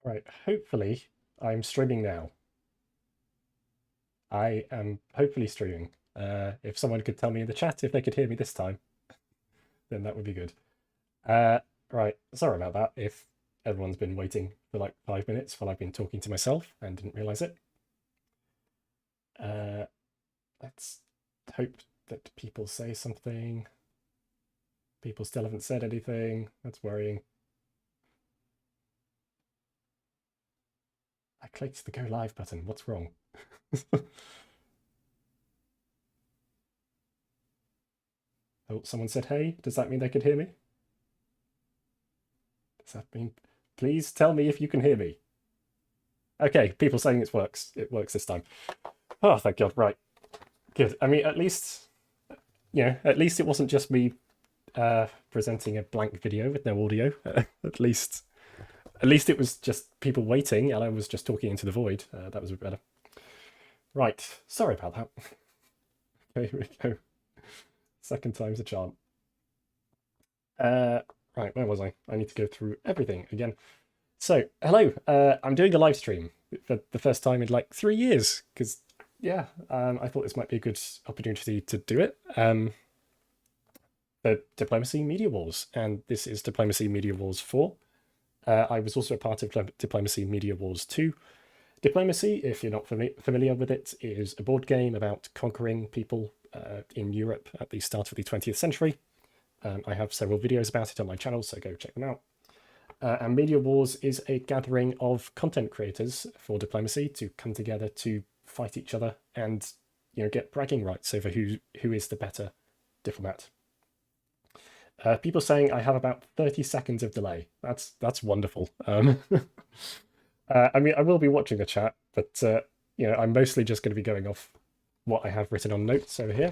Right, hopefully I'm streaming now. I am hopefully streaming. If someone could tell me in the chat if they could hear me this time, then that would be good. Uh, right, sorry about that if everyone's been waiting for like 5 minutes while I've been talking to myself and didn't realize it. Uh, let's hope that people say something. People still haven't said anything. That's worrying. I clicked the go live button. What's wrong? Oh, someone said hey. Does that mean they could hear me? Does that mean... Please tell me if you can hear me. Okay, people saying it works. It works this time. Oh, thank God. Right. Good. I mean, at least, at least it wasn't just me presenting a blank video with no audio. At least it was just people waiting and I was just talking into the void. That was a bit better. Right. Sorry about that. Okay, here we go. Second time's a charm. Right, where was I? I need to go through everything again. So, hello. I'm doing a live stream for the first time in like 3 years because, yeah, I thought this might be a good opportunity to do it. The Diplomacy Media Wars, and this is Diplomacy Media Wars 4. I was also a part of Diplomacy Media Wars 2. Diplomacy, if you're not familiar with it, is a board game about conquering people in Europe at the start of the 20th century. I have several videos about it on my channel, so go check them out. And Media Wars is a gathering of content creators for diplomacy to come together to fight each other and get bragging rights over who is the better diplomat. People saying I have about 30 seconds of delay. That's wonderful. I mean, I will be watching the chat, but I'm mostly just going to be going off what I have written on notes over here.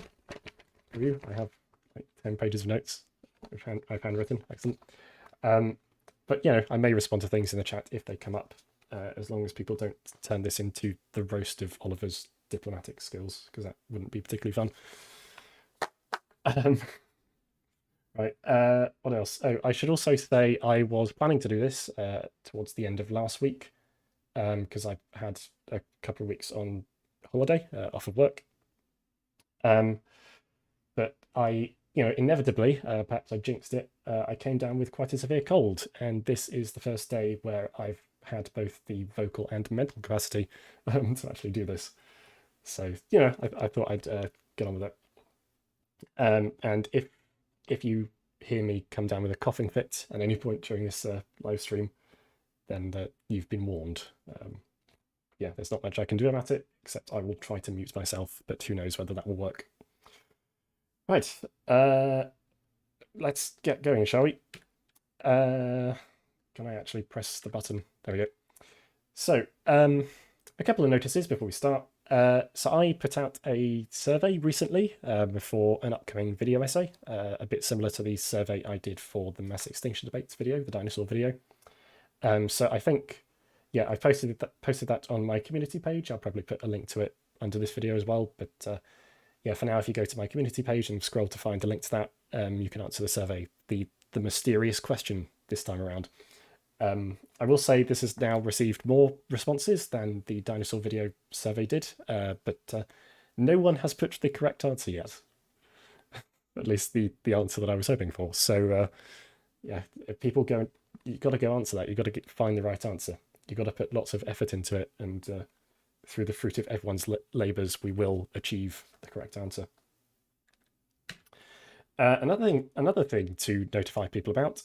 I have like 10 pages of notes I've handwritten. Excellent. But I may respond to things in the chat if they come up, as long as people don't turn this into the roast of Oliver's diplomatic skills, because that wouldn't be particularly fun. Right, what else? Oh, I should also say I was planning to do this towards the end of last week, because I had a couple of weeks on holiday, off of work. But I, inevitably, perhaps I jinxed it, I came down with quite a severe cold, and this is the first day where I've had both the vocal and mental capacity to actually do this. So, I thought I'd get on with it. And if you hear me come down with a coughing fit at any point during this live stream, then you've been warned. Yeah, there's not much I can do about it, except I will try to mute myself, but who knows whether that will work. Right, let's get going, shall we? Can I actually press the button? There we go. So, a couple of notices before we start. So I put out a survey recently for an upcoming video essay, a bit similar to the survey I did for the mass extinction debates video, the dinosaur video. So I think, yeah, I posted that on my community page. I'll probably put a link to it under this video as well. But yeah, for now, if you go to my community page and scroll to find a link to that, you can answer the survey, the mysterious question this time around. I will say this has now received more responses than the dinosaur video survey did, but no one has put the correct answer yet. At least the answer that I was hoping for. So yeah, if people go, you've got to go answer that. You've got to find the right answer. You've got to put lots of effort into it, and through the fruit of everyone's labours, we will achieve the correct answer. Another thing to notify people about.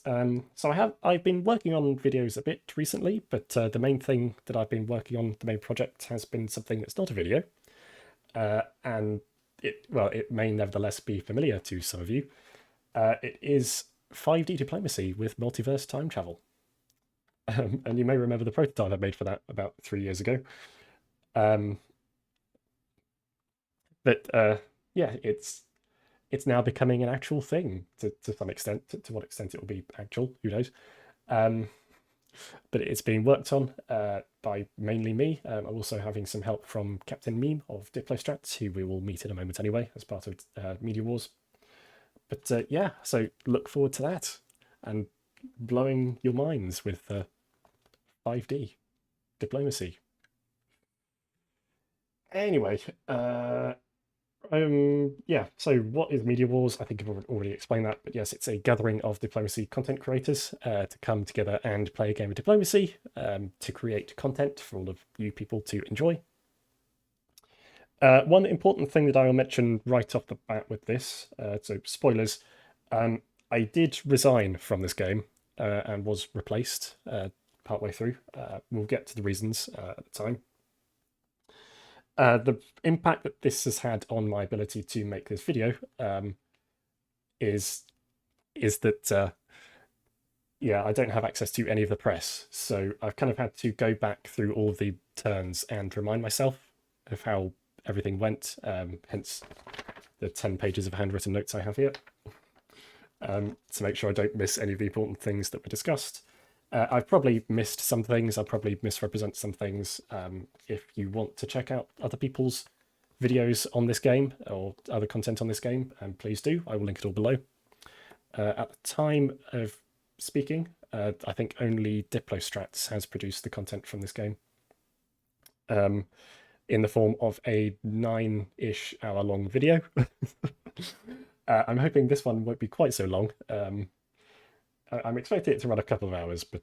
So I've been working on videos a bit recently, but the main thing that I've been working on, the main project, has been something that's not a video, and it may nevertheless be familiar to some of you. It is 5D diplomacy with multiverse time travel, and you may remember the prototype I made for that about 3 years ago. But yeah, it's now becoming an actual thing to some extent. To what extent it will be actual, who knows? But it's being worked on by mainly me. I'm also having some help from Captain Meme of Diplostrats, who we will meet in a moment anyway, as part of Media Wars. But yeah, so look forward to that and blowing your minds with 5D diplomacy. Anyway, yeah, so what is Media Wars? I think I've already explained that, but yes, it's a gathering of diplomacy content creators to come together and play a game of diplomacy to create content for all of you people to enjoy. One important thing that I will mention right off the bat with this, so spoilers, I did resign from this game and was replaced partway through. We'll get to the reasons at the time. The impact that this has had on my ability to make this video is that yeah, I don't have access to any of the press, so I've kind of had to go back through all of the turns and remind myself of how everything went, hence the 10 pages of handwritten notes I have here, to make sure I don't miss any of the important things that were discussed. I've probably missed some things, I'll probably misrepresent some things. If you want to check out other people's videos on this game or other content on this game, please do. I will link it all below. At the time of speaking, I think only Diplostrats has produced the content from this game in the form of a 9-ish hour long video. I'm hoping this one won't be quite so long. I'm expecting it to run a couple of hours, but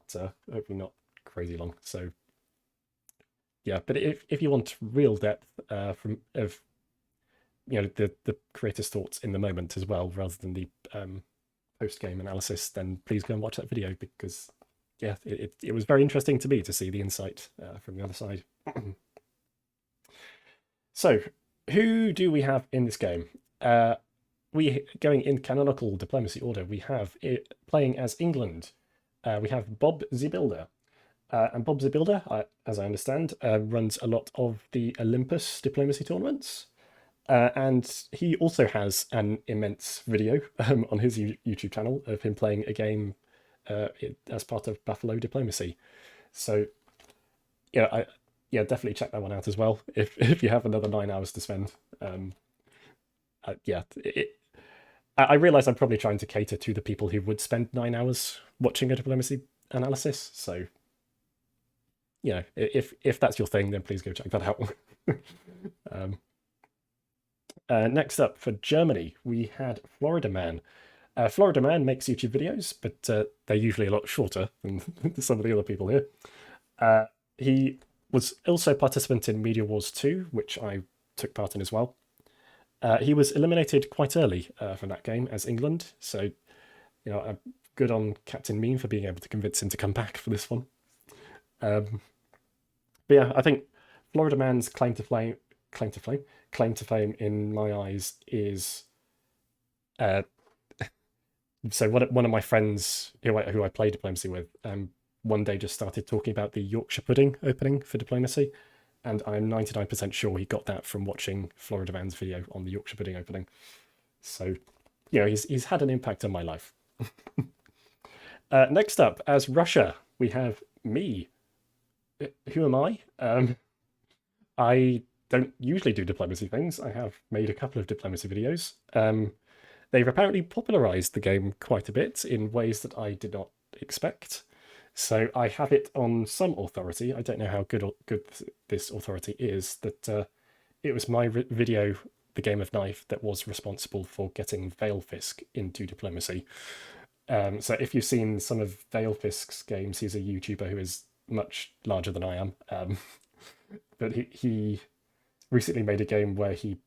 hopefully not crazy long. So yeah, but if you want real depth of the creator's thoughts in the moment as well, rather than the post-game analysis, then please go and watch that video, because yeah, it was very interesting to me to see the insight from the other side. So who do we have in this game? We going in canonical diplomacy order. We have it playing as England. We have Bob the Builder, and Bob the Builder, as I understand, runs a lot of the Olympus diplomacy tournaments, and he also has an immense video on his YouTube channel of him playing a game as part of Buffalo Diplomacy. So yeah, definitely check that one out as well if you have another 9 hours to spend. Yeah, I realise I'm probably trying to cater to the people who would spend 9 hours watching a diplomacy analysis. So, if that's your thing, then please go check that out. Next up, for Germany, we had Florida Man. Florida Man makes YouTube videos, but they're usually a lot shorter than some of the other people here. He was also a participant in Media Wars 2, which I took part in as well. He was eliminated quite early from that game as England, so good on Captain Meme for being able to convince him to come back for this one. But yeah, I think Florida Man's claim to fame in my eyes is so one of my friends who I play diplomacy with one day just started talking about the Yorkshire pudding opening for diplomacy. And I'm 99% sure he got that from watching Florida Man's video on the Yorkshire pudding opening. So, he's had an impact on my life. Next up, as Russia, we have me. Who am I? I don't usually do diplomacy things. I have made a couple of diplomacy videos. They've apparently popularized the game quite a bit in ways that I did not expect. So I have it on some authority. I don't know how good this authority is. That it was my video, The Game of Knife, that was responsible for getting Veilfisk into diplomacy. So if you've seen some of Veilfisk's games, he's a YouTuber who is much larger than I am. But he recently made a game where he,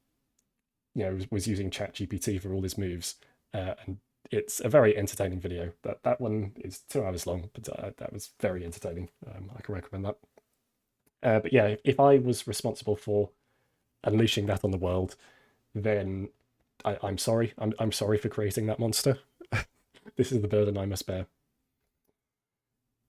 was using ChatGPT for all his moves, and it's a very entertaining video. That one is 2 hours long, but that was very entertaining. I can recommend that. But yeah, if I was responsible for unleashing that on the world, then I'm sorry. I'm sorry for creating that monster. This is the burden I must bear.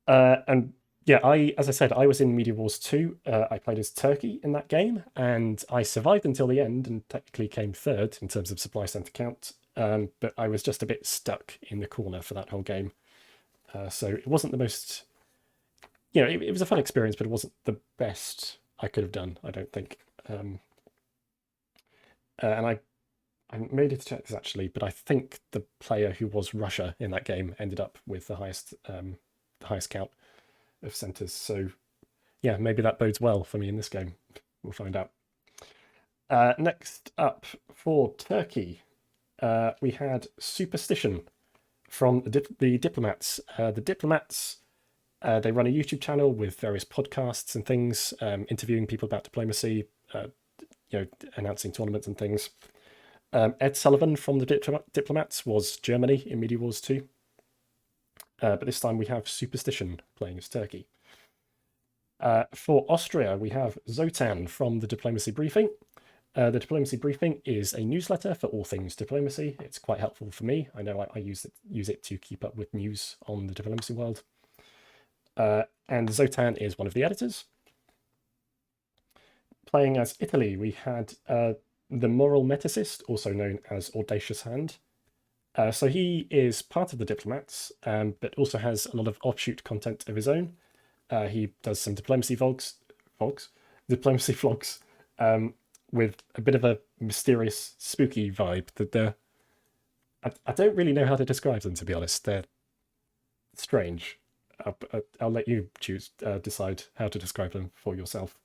And yeah, as I said, I was in Media Wars 2. I played as Turkey in that game, and I survived until the end and technically came third in terms of supply center count. But I was just a bit stuck in the corner for that whole game. So it wasn't the most, it was a fun experience, but it wasn't the best I could have done, I don't think. And I made it to check this actually, but I think the player who was Russia in that game ended up with the highest count. of centres. So yeah, maybe that bodes well for me in this game. We'll find out. Next up for Turkey, we had Superstition from the Diplomats. The Diplomats, they run a YouTube channel with various podcasts and things, interviewing people about diplomacy, announcing tournaments and things. Ed Sullivan from the Diplomats was Germany in Media Wars 2. But this time we have Superstition playing as Turkey. For Austria, we have Zotan from the Diplomacy Briefing. The Diplomacy Briefing is a newsletter for all things diplomacy. It's quite helpful for me. I know I use it to keep up with news on the diplomacy world. And Zotan is one of the editors. Playing as Italy, we had the Moral Meticist, also known as Audacious Hand. So he is part of the Diplomats, but also has a lot of offshoot content of his own. He does some diplomacy vlogs, with a bit of a mysterious, spooky vibe. That I don't really know how to describe them, to be honest. They're strange. I'll let you decide how to describe them for yourself.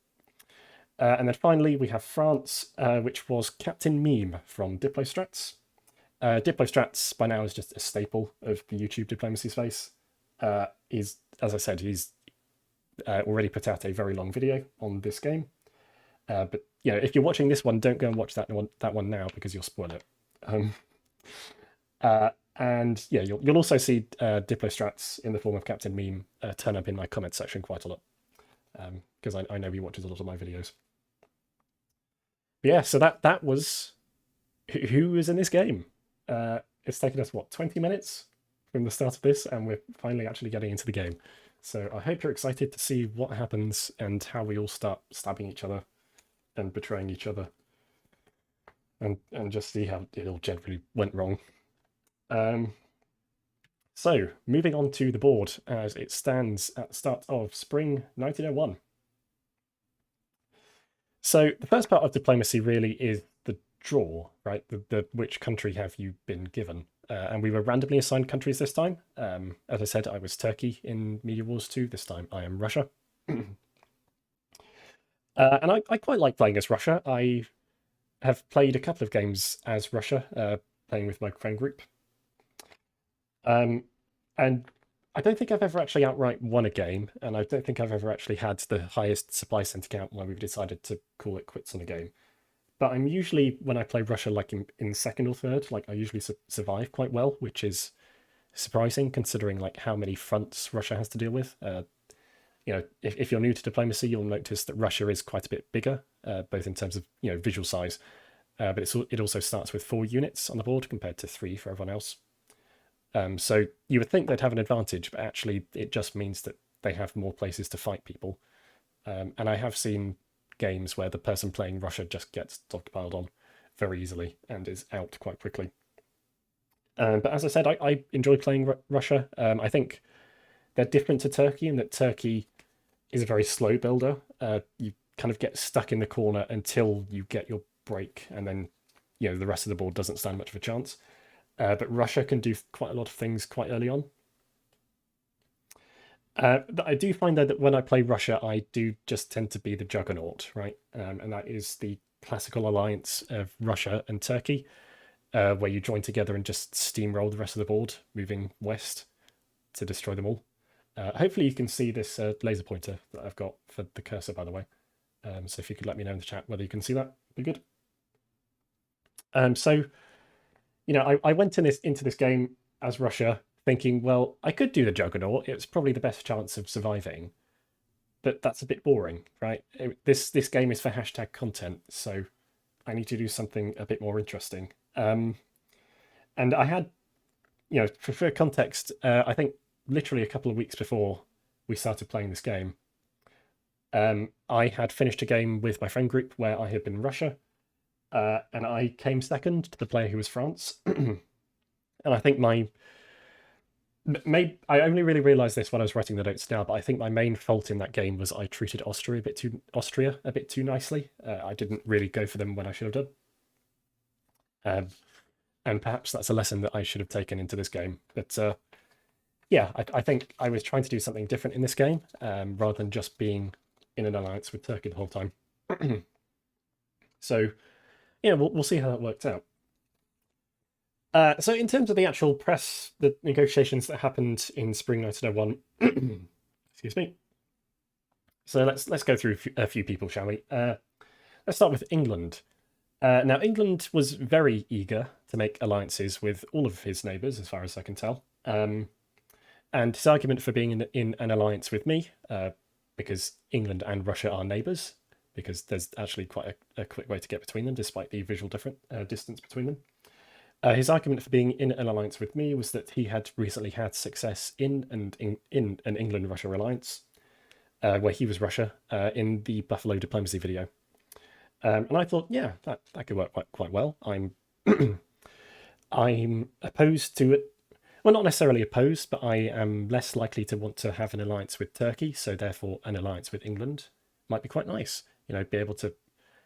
And then finally, we have France, which was Captain Meme from Diplostrats. Diplostrats by now is just a staple of the YouTube diplomacy space. As I said, he's already put out a very long video on this game. But if you're watching this one, don't go and watch that one now because you'll spoil it. And yeah, you'll also see Diplostrats in the form of Captain Meme turn up in my comment section quite a lot, because I know he watches a lot of my videos. But yeah, so that was who was in this game. It's taken us 20 minutes from the start of this, and we're finally actually getting into the game. So I hope you're excited to see what happens and how we all start stabbing each other and betraying each other, and just see how it all generally went wrong. So moving on to the board as it stands at the start of spring 1901. So the first part of diplomacy really is the draw, right? The which country have you been given? And we were randomly assigned countries this time. As I said, I was Turkey in Media Wars 2. This time I am Russia. And I quite like playing as Russia. I have played a couple of games as Russia, playing with my friend group. And I don't think I've ever actually outright won a game, and I don't think I've ever actually had the highest supply center count where we've decided to call it quits on a game. But I'm usually, when I play Russia, like in second or third, like I usually survive quite well, which is surprising considering like how many fronts Russia has to deal with. If you're new to diplomacy, you'll notice that Russia is quite a bit bigger, both in terms of visual size, but it also starts with 4 units on the board compared to 3 for everyone else. So you would think they'd have an advantage, but actually it just means that they have more places to fight people. And I have seen games where the person playing Russia just gets stockpiled on very easily and is out quite quickly. But as I said, I enjoy playing Russia. I think they're different to Turkey in that Turkey is a very slow builder. You kind of get stuck in the corner until you get your break, and then the rest of the board doesn't stand much of a chance. But Russia can do quite a lot of things quite early on. I do find though that when I play Russia, I do just tend to be the juggernaut, right? And that is the classical alliance of Russia and Turkey, where you join together and just steamroll the rest of the board, moving west to destroy them all. Hopefully you can see this laser pointer that I've got for the cursor, by the way. So if you could let me know in the chat whether you can see that, it'd be good. So I went into this game as Russia thinking, well, I could do the juggernaut. It's probably the best chance of surviving, but that's a bit boring, right? This game is for hashtag content, so I need to do something a bit more interesting. And I had, for context, I think literally a couple of weeks before we started playing this game, I had finished a game with my friend group where I had been Russia. And I came second to the player who was France. And I think I only really realised this when I was writing the notes now, but I think my main fault in that game was I treated Austria a bit too nicely. I didn't really go for them when I should have done. And perhaps that's a lesson that I should have taken into this game. But yeah, I think I was trying to do something different in this game, rather than just being in an alliance with Turkey the whole time. So yeah, we'll see how that worked out. So in terms of the actual the negotiations that happened in spring 1901, excuse me. So let's go through a few people, shall we? Let's start with England. Now, England was very eager to make alliances with all of his neighbours, as far as I can tell. And his argument for being in an alliance with me, because England and Russia are neighbours, because there's actually quite a quick way to get between them, despite the visual distance between them. His argument for being in an alliance with me was that he had recently had success in an England-Russia alliance, where he was Russia, in the Buffalo diplomacy video. And I thought, yeah, that could work quite well. I'm opposed to it. Well, not necessarily opposed, but I am less likely to want to have an alliance with Turkey, so therefore an alliance with England might be quite nice. Be able to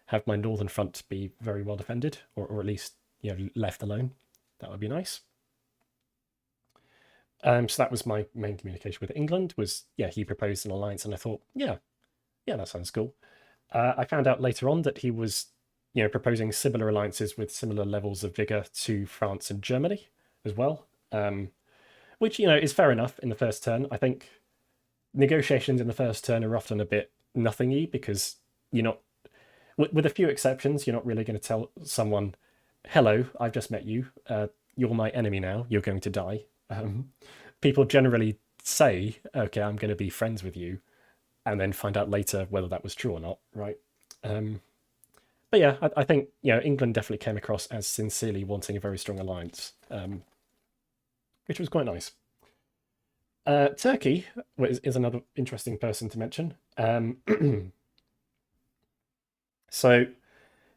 have my northern front be very well defended, or at least left alone. That would be nice. So that was my main communication with England. He proposed an alliance, and I thought, yeah, that sounds cool. I found out later on that he was, proposing similar alliances with similar levels of vigor to France and Germany as well, which is fair enough in the first turn. I think negotiations in the first turn are often a bit nothingy because you're not, with a few exceptions, you're not really going to tell someone, "Hello, I've just met you. You're my enemy now. You're going to die." People generally say, "Okay, I'm going to be friends with you," and then find out later whether that was true or not, right? But yeah, I think England definitely came across as sincerely wanting a very strong alliance, which was quite nice. Turkey is another interesting person to mention. So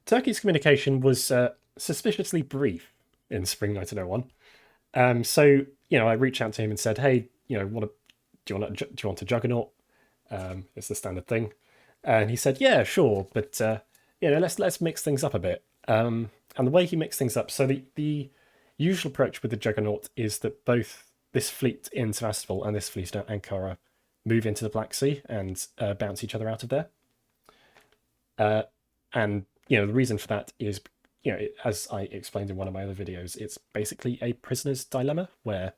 Turkey's communication was suspiciously brief in spring 1901. So I reached out to him and said, "Hey, do you want a juggernaut?" It's the standard thing, and he said, "Yeah, sure, but let's mix things up a bit." And the way he mixed things up, so the usual approach with the juggernaut is that both this fleet in Sevastopol and this fleet at Ankara move into the Black Sea and bounce each other out of there. And the reason for that is, as I explained in one of my other videos, it's basically a prisoner's dilemma where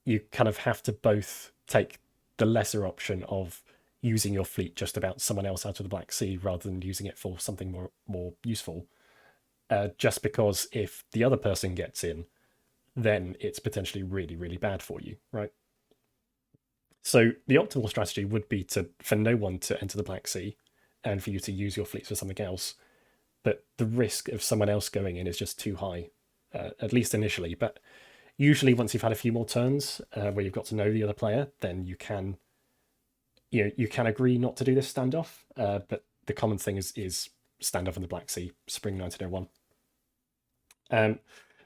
you kind of have to both take the lesser option of using your fleet just about someone else out of the Black Sea rather than using it for something more useful. Just because if the other person gets in, then it's potentially really, really bad for you, right? So the optimal strategy would be for no one to enter the Black Sea and for you to use your fleets for something else. But the risk of someone else going in is just too high, at least initially. But usually once you've had a few more turns where you've got to know the other player, then you can agree not to do this standoff. But the common thing is standoff in the Black Sea, spring 1901.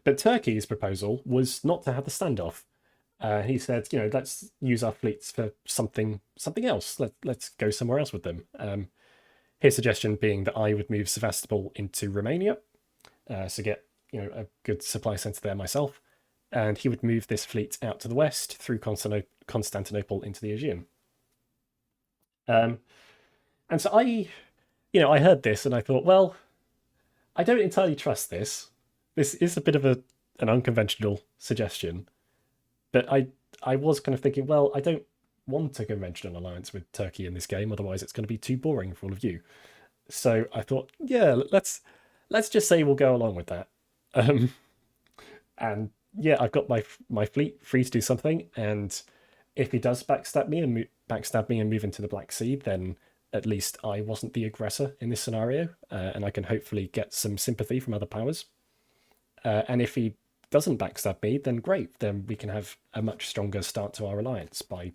But Turkey's proposal was not to have the standoff. He said, let's use our fleets for something else. Let's go somewhere else with them. His suggestion being that I would move Sevastopol into Romania, to get a good supply centre there myself, and he would move this fleet out to the west through Constantinople into the Aegean. And so I heard this and I thought, well, I don't entirely trust this. This is a bit of an unconventional suggestion, but I was kind of thinking, well, I don't want a conventional alliance with Turkey in this game, otherwise it's going to be too boring for all of you. So I thought, yeah, let's just say we'll go along with that. And yeah, I've got my fleet free to do something, and if he does backstab me and move into the Black Sea, then at least I wasn't the aggressor in this scenario, and I can hopefully get some sympathy from other powers. And if he doesn't backstab me, then great. Then we can have a much stronger start to our alliance by,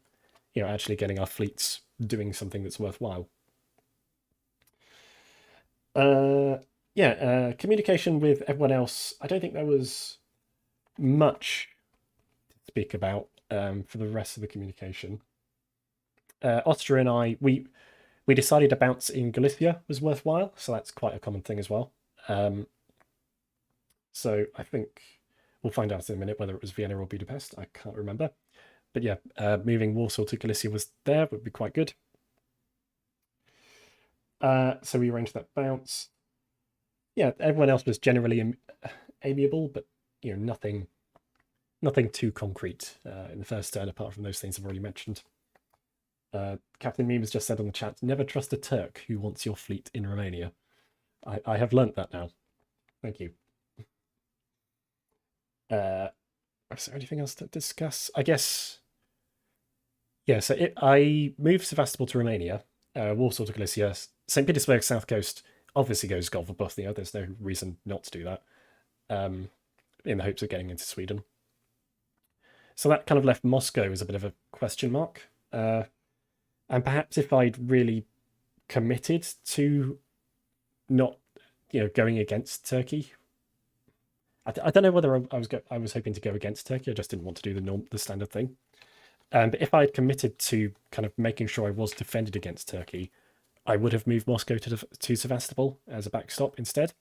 actually getting our fleets doing something that's worthwhile. Communication with everyone else. I don't think there was much to speak about for the rest of the communication. Austria and I, we decided a bounce in Galicia was worthwhile, so that's quite a common thing as well. So I think we'll find out in a minute whether it was Vienna or Budapest. I can't remember. but yeah, moving Warsaw to Galicia was there would be quite good. So we arranged that bounce. Yeah, everyone else was generally amiable, but nothing too concrete in the first turn, apart from those things I've already mentioned. Captain Meme has just said on the chat, never trust a Turk who wants your fleet in Romania. I have learnt that now. Thank you. Is there anything else to discuss? I guess, yeah, so I moved Sevastopol to Romania, Warsaw to Galicia, St. Petersburg, South Coast obviously goes Gulf of Bothnia. There's no reason not to do that, in the hopes of getting into Sweden. So that kind of left Moscow as a bit of a question mark. And perhaps if I'd really committed to not, going against Turkey, I don't know whether I was hoping to go against Turkey. I just didn't want to do the standard thing. But if I had committed to kind of making sure I was defended against Turkey, I would have moved Moscow to Sevastopol as a backstop instead.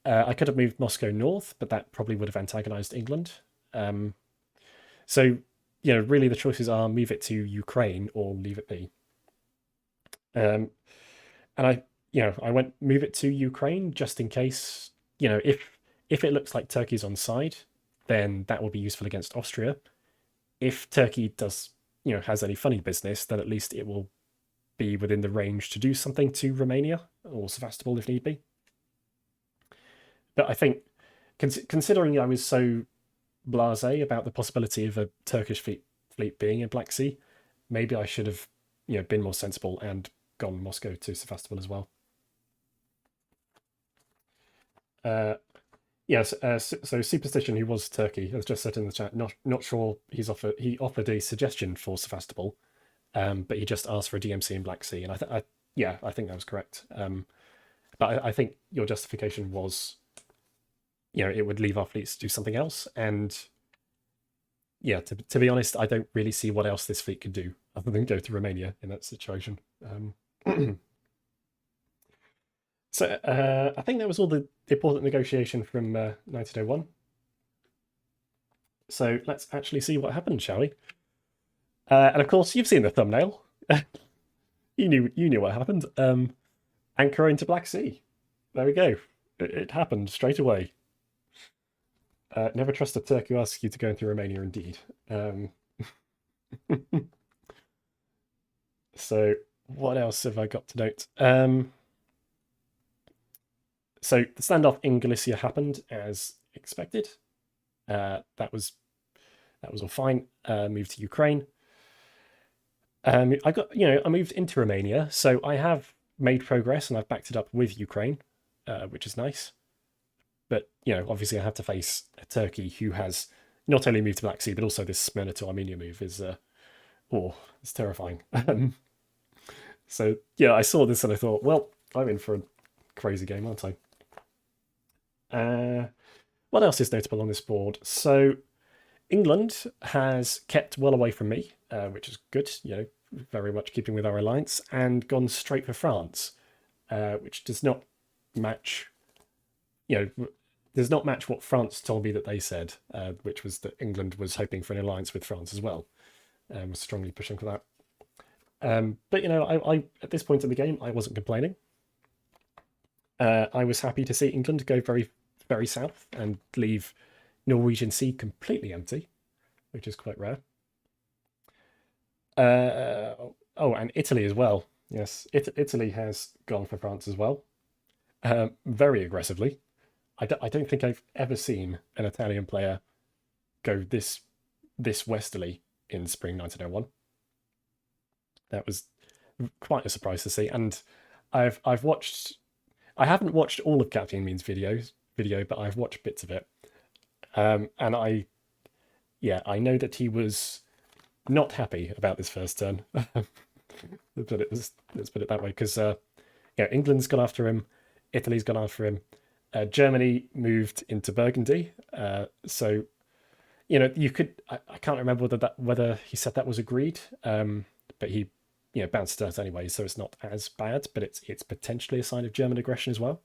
I could have moved Moscow north, but that probably would have antagonized England. So, really the choices are move it to Ukraine or leave it be. And I went move it to Ukraine just in case, if it looks like Turkey's on side, then that will be useful against Austria. If Turkey does, has any funny business, then at least it will be within the range to do something to Romania or Sevastopol if need be. But I think, considering I was so blasé about the possibility of a Turkish fleet being in Black Sea, maybe I should have, been more sensible and gone Moscow to Sevastopol as well. Yes, so Superstition, who was Turkey, has just said in the chat, not sure he offered a suggestion for Sevastopol, but he just asked for a DMC in Black Sea, and I think that was correct. But I think your justification was, it would leave our fleets to do something else, and yeah, to be honest, I don't really see what else this fleet could do other than go to Romania in that situation. So I think that was all the important negotiation from 1901. So let's actually see what happened, shall we? And of course, you've seen the thumbnail. you knew what happened. Anchor into Black Sea. There we go. It happened straight away. Never trust a Turk who asks you to go into Romania, indeed. So what else have I got to note? So the standoff in Galicia happened as expected. That was all fine. Moved to Ukraine. I moved into Romania, so I have made progress and I've backed it up with Ukraine, which is nice. But obviously I have to face a Turkey who has not only moved to Black Sea, but also this Smyrna to Armenia move is it's terrifying. So yeah, I saw this and I thought, well, I'm in for a crazy game, aren't I? What else is notable on this board? So England has kept well away from me, which is good, very much keeping with our alliance, and gone straight for France, which does not match, does not match what France told me that they said, which was that England was hoping for an alliance with France as well, was strongly pushing for that. But I at this point in the game, I wasn't complaining. I was happy to see England go very, very south and leave Norwegian Sea completely empty, which is quite rare. And Italy as well. Yes, Italy has gone for France as well, very aggressively. I don't think I've ever seen an Italian player go this westerly in spring 1901. That was quite a surprise to see, and I haven't watched all of Captain Mean's video, but I've watched bits of it, and I know that he was not happy about this first turn. Let's put it that way, because England's gone after him, Italy's gone after him, Germany moved into Burgundy, so you could I can't remember whether he said that was agreed, but he bounced it out anyway, so it's not as bad, but it's potentially a sign of German aggression as well.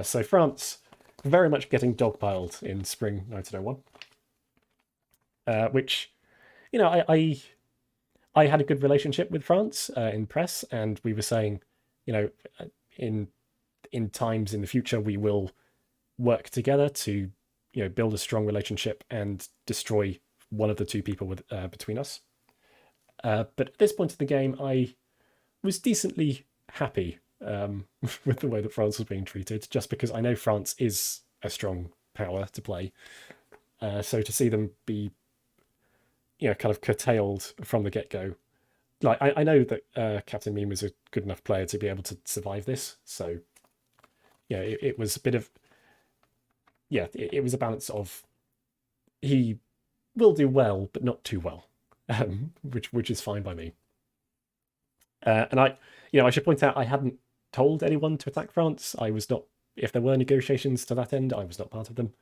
So France very much getting dogpiled in spring 1901, which you know, I had a good relationship with France in press, and we were saying, you know, in times in the future we will work together to, you know, build a strong relationship and destroy one of the two people with between us. But at this point in the game, I was decently happy with the way that France was being treated, just because I know France is a strong power to play. So to see them be, you know, kind of curtailed from the get go, like I know that Captain Meme was a good enough player to be able to survive this. So yeah, it was a bit of, yeah, it was a balance of he will do well, but not too well, which is fine by me. And I, you know, I should point out I hadn't told anyone to attack France. I was not. If there were negotiations to that end, I was not part of them.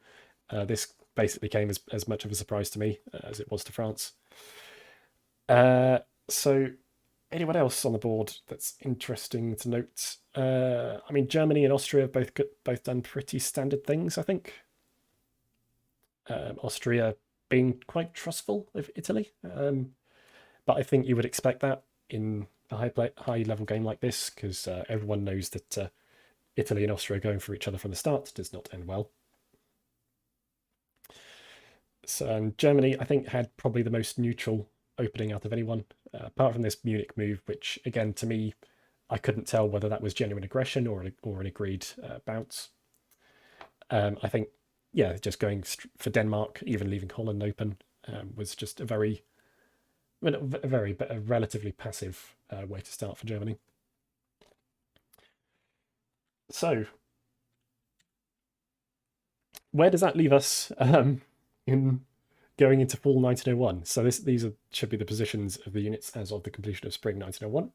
This basically came as much of a surprise to me as it was to France. So, anyone else on the board that's interesting to note? I mean, Germany and Austria have both done pretty standard things, I think. Austria being quite trustful of Italy, but I think you would expect that in a high level game like this, because everyone knows that Italy and Austria going for each other from the start does not end well. So Germany, I think, had probably the most neutral opening out of anyone, apart from this Munich move, which again to me, I couldn't tell whether that was genuine aggression or an agreed bounce. I think, yeah, just going for Denmark, even leaving Holland open, was just a relatively passive way to start for Germany. So, where does that leave us in going into fall 1901? So these should be the positions of the units as of the completion of spring 1901.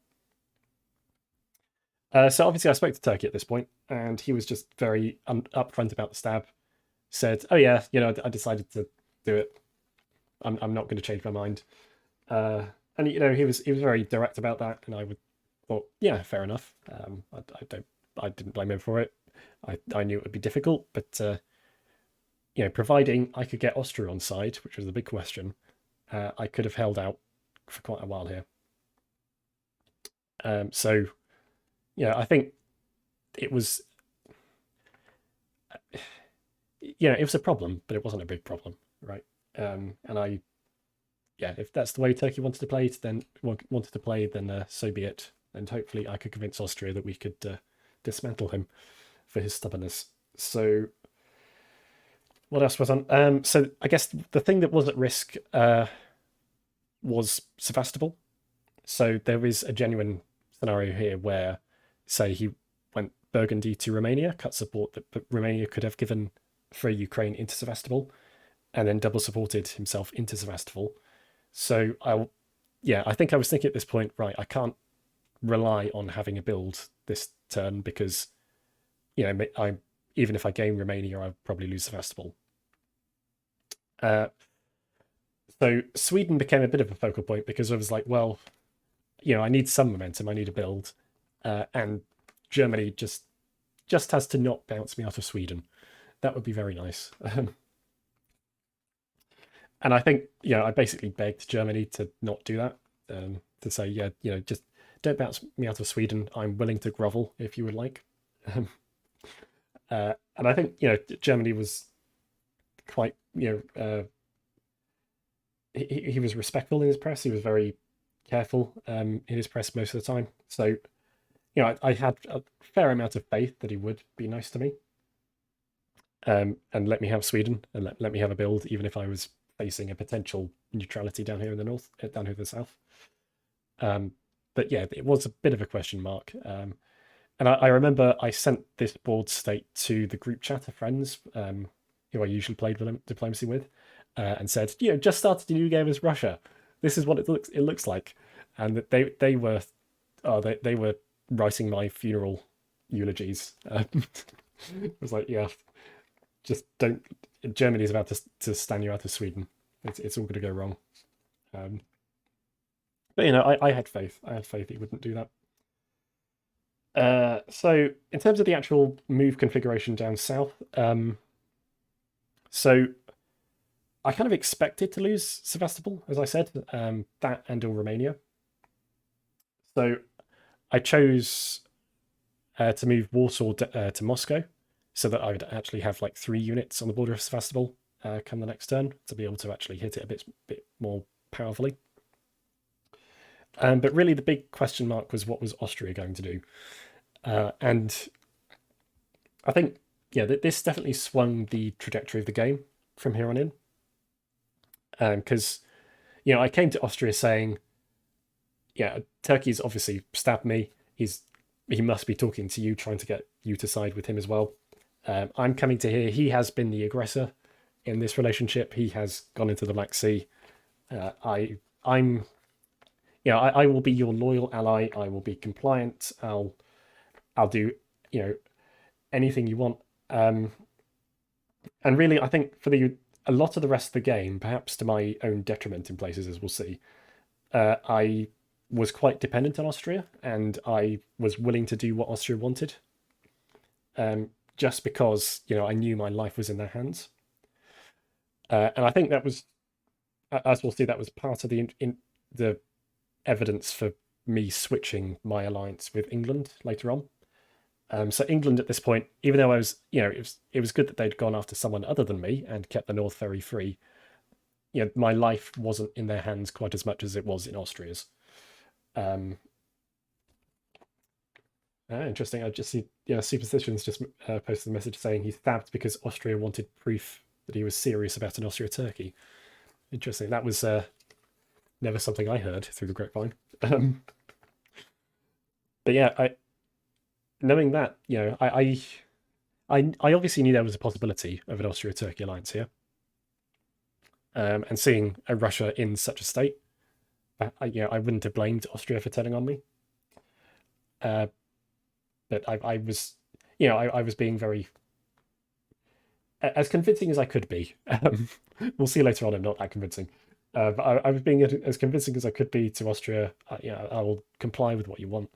So obviously I spoke to Turkey at this point, and he was just very upfront about the stab. Said, "Oh yeah, you know, I decided to do it. I'm not going to change my mind." And you know, he was very direct about that, and I thought, yeah, fair enough. I didn't blame him for it. I knew it would be difficult, but you know, providing I could get Austria on side, which was the big question, I could have held out for quite a while here. So yeah, I think it was, you know, it was a problem, but it wasn't a big problem, right? And yeah, if that's the way Turkey wanted to play, then so be it. And hopefully, I could convince Austria that we could dismantle him for his stubbornness. So, what else was on? So I guess the thing that was at risk was Sevastopol. So there is a genuine scenario here where, say, he went Burgundy to Romania, cut support that Romania could have given for Ukraine into Sevastopol, and then double supported himself into Sevastopol. So I think I was thinking at this point, right, I can't rely on having a build this turn because, you know, even if I gain Romania, I'll probably lose Sevastopol. So Sweden became a bit of a focal point because I was like, well, you know, I need some momentum, I need a build, and Germany just has to not bounce me out of Sweden. That would be very nice. And I think, you know, I basically begged Germany to not do that, to say, yeah, you know, just don't bounce me out of Sweden. I'm willing to grovel if you would like. And I think, you know, Germany was quite, you know, he was respectful in his press. He was very careful in his press most of the time. So, you know, I had a fair amount of faith that he would be nice to me, and let me have Sweden and let me have a build, even if I was facing a potential neutrality down here in the north, down here in the south. But yeah, it was a bit of a question mark. And I remember I sent this board state to the group chat of friends who I usually played diplomacy with, and said, you know, just started a new game as Russia. This is what it looks like, and that they were writing my funeral eulogies. It was like, yeah, just don't. Germany's about to stand you out of Sweden. It's all going to go wrong. But you know, I had faith. I had faith he wouldn't do that. So in terms of the actual move configuration down south, so I kind of expected to lose Sevastopol, as I said, that and or Romania. So I chose to move Warsaw to Moscow, so that I would actually have like 3 units on the border of Sevastopol come the next turn to be able to actually hit it a bit more powerfully. But really, the big question mark was what was Austria going to do, and I think this definitely swung the trajectory of the game from here on in, because I came to Austria saying, yeah, Turkey's obviously stabbed me. He must be talking to you, trying to get you to side with him as well. I'm coming to here. He has been the aggressor in this relationship. He has gone into the Black Sea. I'm I will be your loyal ally. I will be compliant. I'll do anything you want. And really, I think for a lot of the rest of the game, perhaps to my own detriment in places, as we'll see, I was quite dependent on Austria, and I was willing to do what Austria wanted, just because I knew my life was in their hands. And I think that was, as we'll see, that was part of the evidence for me switching my alliance with England later on. So England at this point, even though I was, it was good that they'd gone after someone other than me and kept the North very free. My life wasn't in their hands quite as much as it was in Austria's. Interesting. I just see, Superstitions just posted a message saying he stabbed because Austria wanted proof that he was serious about an Austria-Turkey. Interesting. That was never something I heard through the grapevine. But yeah, knowing that, I obviously knew there was a possibility of an Austria-Turkey alliance here. And seeing a Russia in such a state, I wouldn't have blamed Austria for turning on me. But I was, I was being very as convincing as I could be. We'll see later on. I'm not that convincing, but I was being as convincing as I could be to Austria. I will comply with what you want.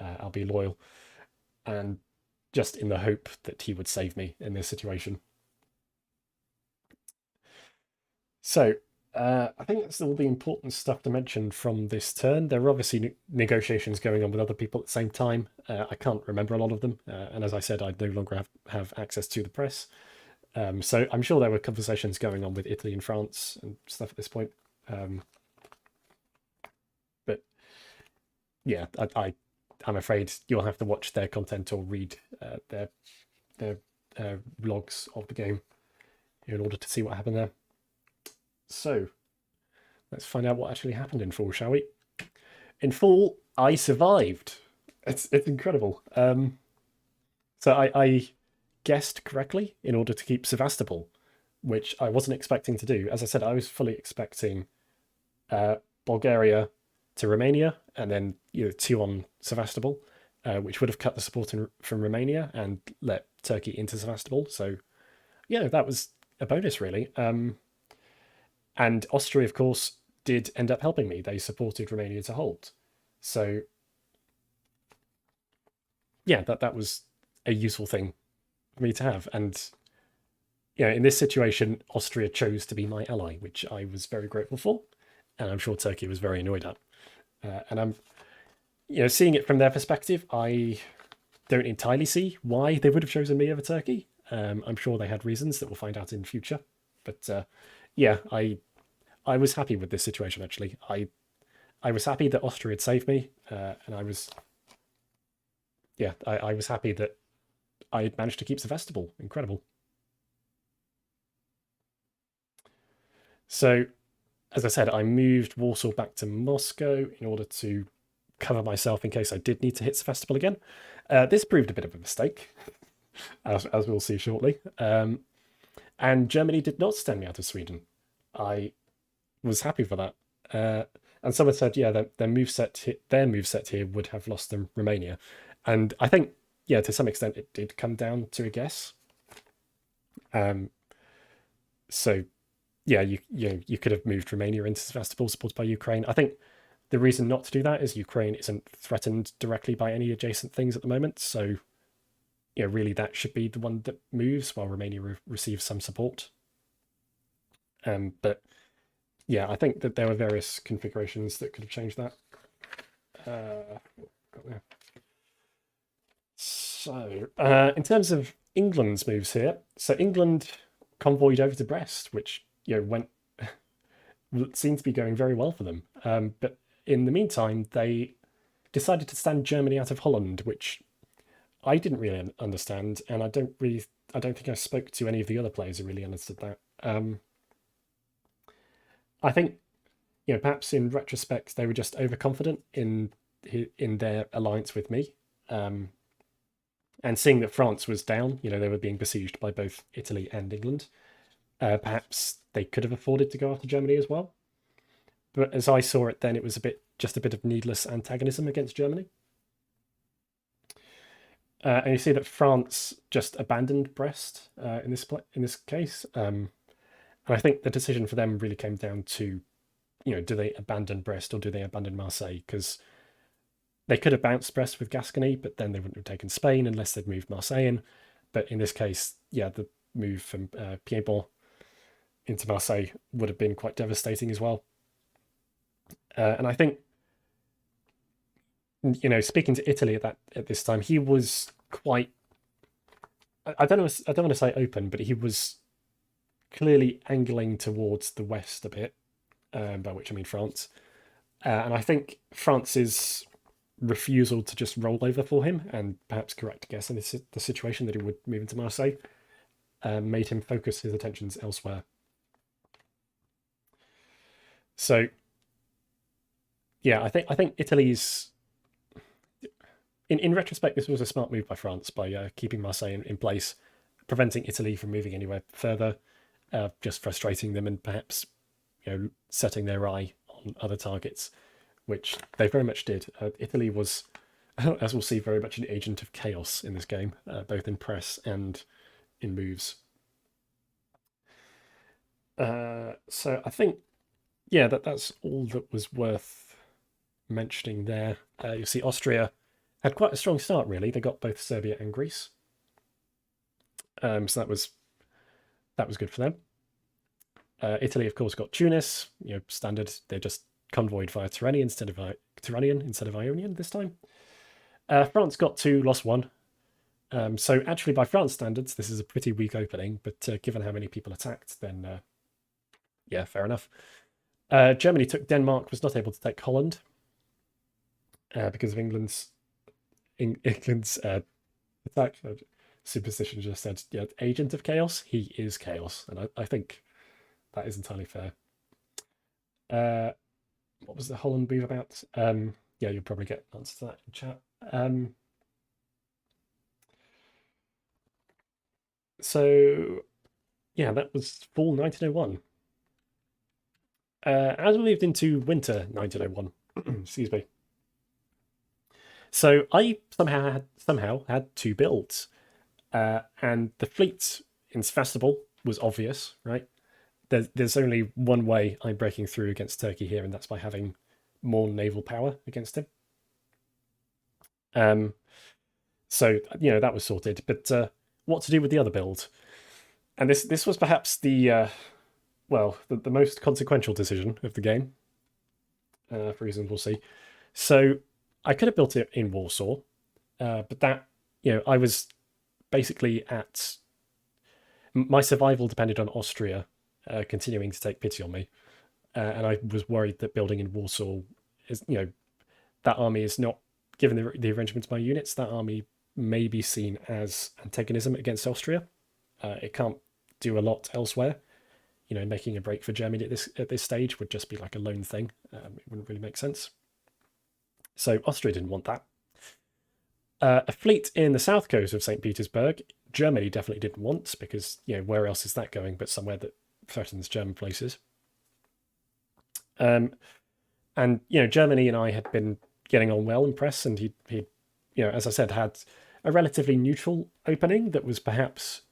I'll be loyal, and just in the hope that he would save me in this situation. So I think that's all the important stuff to mention from this turn. There are obviously negotiations going on with other people at the same time. I can't remember a lot of them. And as I said, I no longer have access to the press. So I'm sure there were conversations going on with Italy and France and stuff at this point. But yeah, I'm afraid you'll have to watch their content or read their logs of the game in order to see what happened there. So let's find out what actually happened in Fall, shall we? In Fall, I survived. It's incredible. So I guessed correctly in order to keep Sevastopol, which I wasn't expecting to do. As I said, I was fully expecting Bulgaria to Romania, and then 2 on Sevastopol, which would have cut the support from Romania and let Turkey into Sevastopol. So yeah, that was a bonus, really. And Austria, of course, did end up helping me. They supported Romania to hold. So yeah, that was a useful thing for me to have. And in this situation, Austria chose to be my ally, which I was very grateful for, and I'm sure Turkey was very annoyed at. And I'm, seeing it from their perspective, I don't entirely see why they would have chosen me over Turkey. I'm sure they had reasons that we'll find out in future. But yeah, I was happy with this situation, actually. I was happy that Austria had saved me, and I was happy that I had managed to keep Sevastopol. Incredible. So, as I said, I moved Warsaw back to Moscow in order to cover myself in case I did need to hit Sevastopol again. This proved a bit of a mistake, as we'll see shortly. And Germany did not stand me out of Sweden. I was happy for that. And someone said, yeah, their moveset here would have lost them Romania. And I think, to some extent, it did come down to a guess. So, yeah, you could have moved Romania into Sevastopol, supported by Ukraine. I think the reason not to do that is Ukraine isn't threatened directly by any adjacent things at the moment. So, really that should be the one that moves while Romania receives some support. But yeah, I think that there were various configurations that could have changed that. So, in terms of England's moves here, so England convoyed over to Brest, which went seemed to be going very well for them. But in the meantime, they decided to stand Germany out of Holland, which I didn't really understand, and I don't think I spoke to any of the other players who really understood that. I think perhaps in retrospect they were just overconfident in their alliance with me, and seeing that France was down, they were being besieged by both Italy and England. Perhaps they could have afforded to go after Germany as well. But as I saw it then, it was just a bit of needless antagonism against Germany. And you see that France just abandoned Brest in this case. And I think the decision for them really came down to, do they abandon Brest or do they abandon Marseille? Because they could have bounced Brest with Gascony, but then they wouldn't have taken Spain unless they'd moved Marseille in. But in this case, the move from Piedmont into Marseille would have been quite devastating as well. And I think, speaking to Italy at this time, he was quite. I don't want to say open, but he was clearly angling towards the west a bit, by which I mean France. And I think France's refusal to just roll over for him, and perhaps correct guess in the situation that he would move into Marseille, made him focus his attentions elsewhere. So, yeah, I think Italy's. In retrospect, this was a smart move by France by keeping Marseille in place, preventing Italy from moving anywhere further, just frustrating them and perhaps setting their eye on other targets, which they very much did. Italy was, as we'll see, very much an agent of chaos in this game, both in press and in moves. So I think, that's all that was worth mentioning there. You see Austria had quite a strong start, really. They got both Serbia and Greece. So that was good for them. Italy, of course, got Tunis. Standard. They just convoyed via Tyrrhenian instead of Ionian this time. France got 2, lost 1. So actually, by France standards, this is a pretty weak opening. But given how many people attacked, then fair enough. Germany took Denmark, was not able to take Holland because of England's attack. Superstition just said, agent of chaos. He is chaos, and I think that is entirely fair. What was the Holland move about? You'll probably get an answer to that in chat. So, that was fall 1901. As we moved into winter 1901, excuse me. So I somehow had 2 builds, and the fleet in Sevastopol was obvious, right? There's only one way I'm breaking through against Turkey here, and that's by having more naval power against him. So that was sorted. But what to do with the other build? And this was perhaps the most consequential decision of the game, for reasons we'll see. So I could have built it in Warsaw, but that I was basically at my survival depended on Austria continuing to take pity on me, and I was worried that building in Warsaw is that army is not, given the arrangement of my units, that army may be seen as antagonism against Austria. It can't do a lot elsewhere. Making a break for Germany at this stage would just be like a lone thing. It wouldn't really make sense. So Austria didn't want that. A fleet in the south coast of St. Petersburg, Germany definitely didn't want, because where else is that going but somewhere that threatens German places? And Germany and I had been getting on well in press, and he as I said, had a relatively neutral opening that was perhaps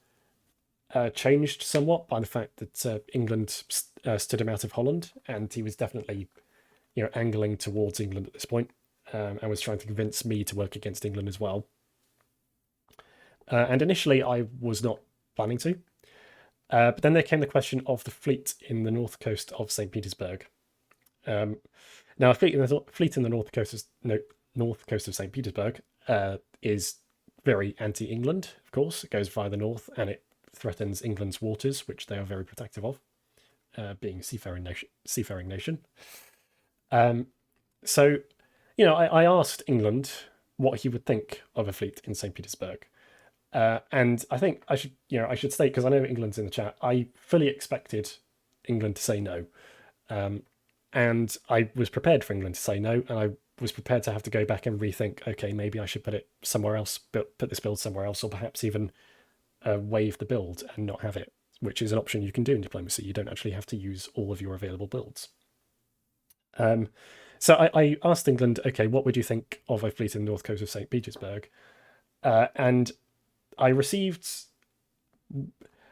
changed somewhat by the fact that England stood him out of Holland, and he was definitely angling towards England at this point, and was trying to convince me to work against England as well. And initially I was not planning to. But then there came the question of the fleet in the north coast of St. Petersburg. Now, a fleet in the north coast of St. Petersburg is very anti-England, of course. It goes via the north and it threatens England's waters, which they are very protective of, being a seafaring nation. So, I asked England what he would think of a fleet in St. Petersburg. And I think I should state, because I know England's in the chat, I fully expected England to say no. And I was prepared for England to say no, and I was prepared to have to go back and rethink, okay, maybe I should put it somewhere else, put this build somewhere else, or perhaps even waive the build and not have it, which is an option you can do in diplomacy. You don't actually have to use all of your available builds. So I asked England, okay, what would you think of a fleet in the north coast of St. Petersburg? And I received,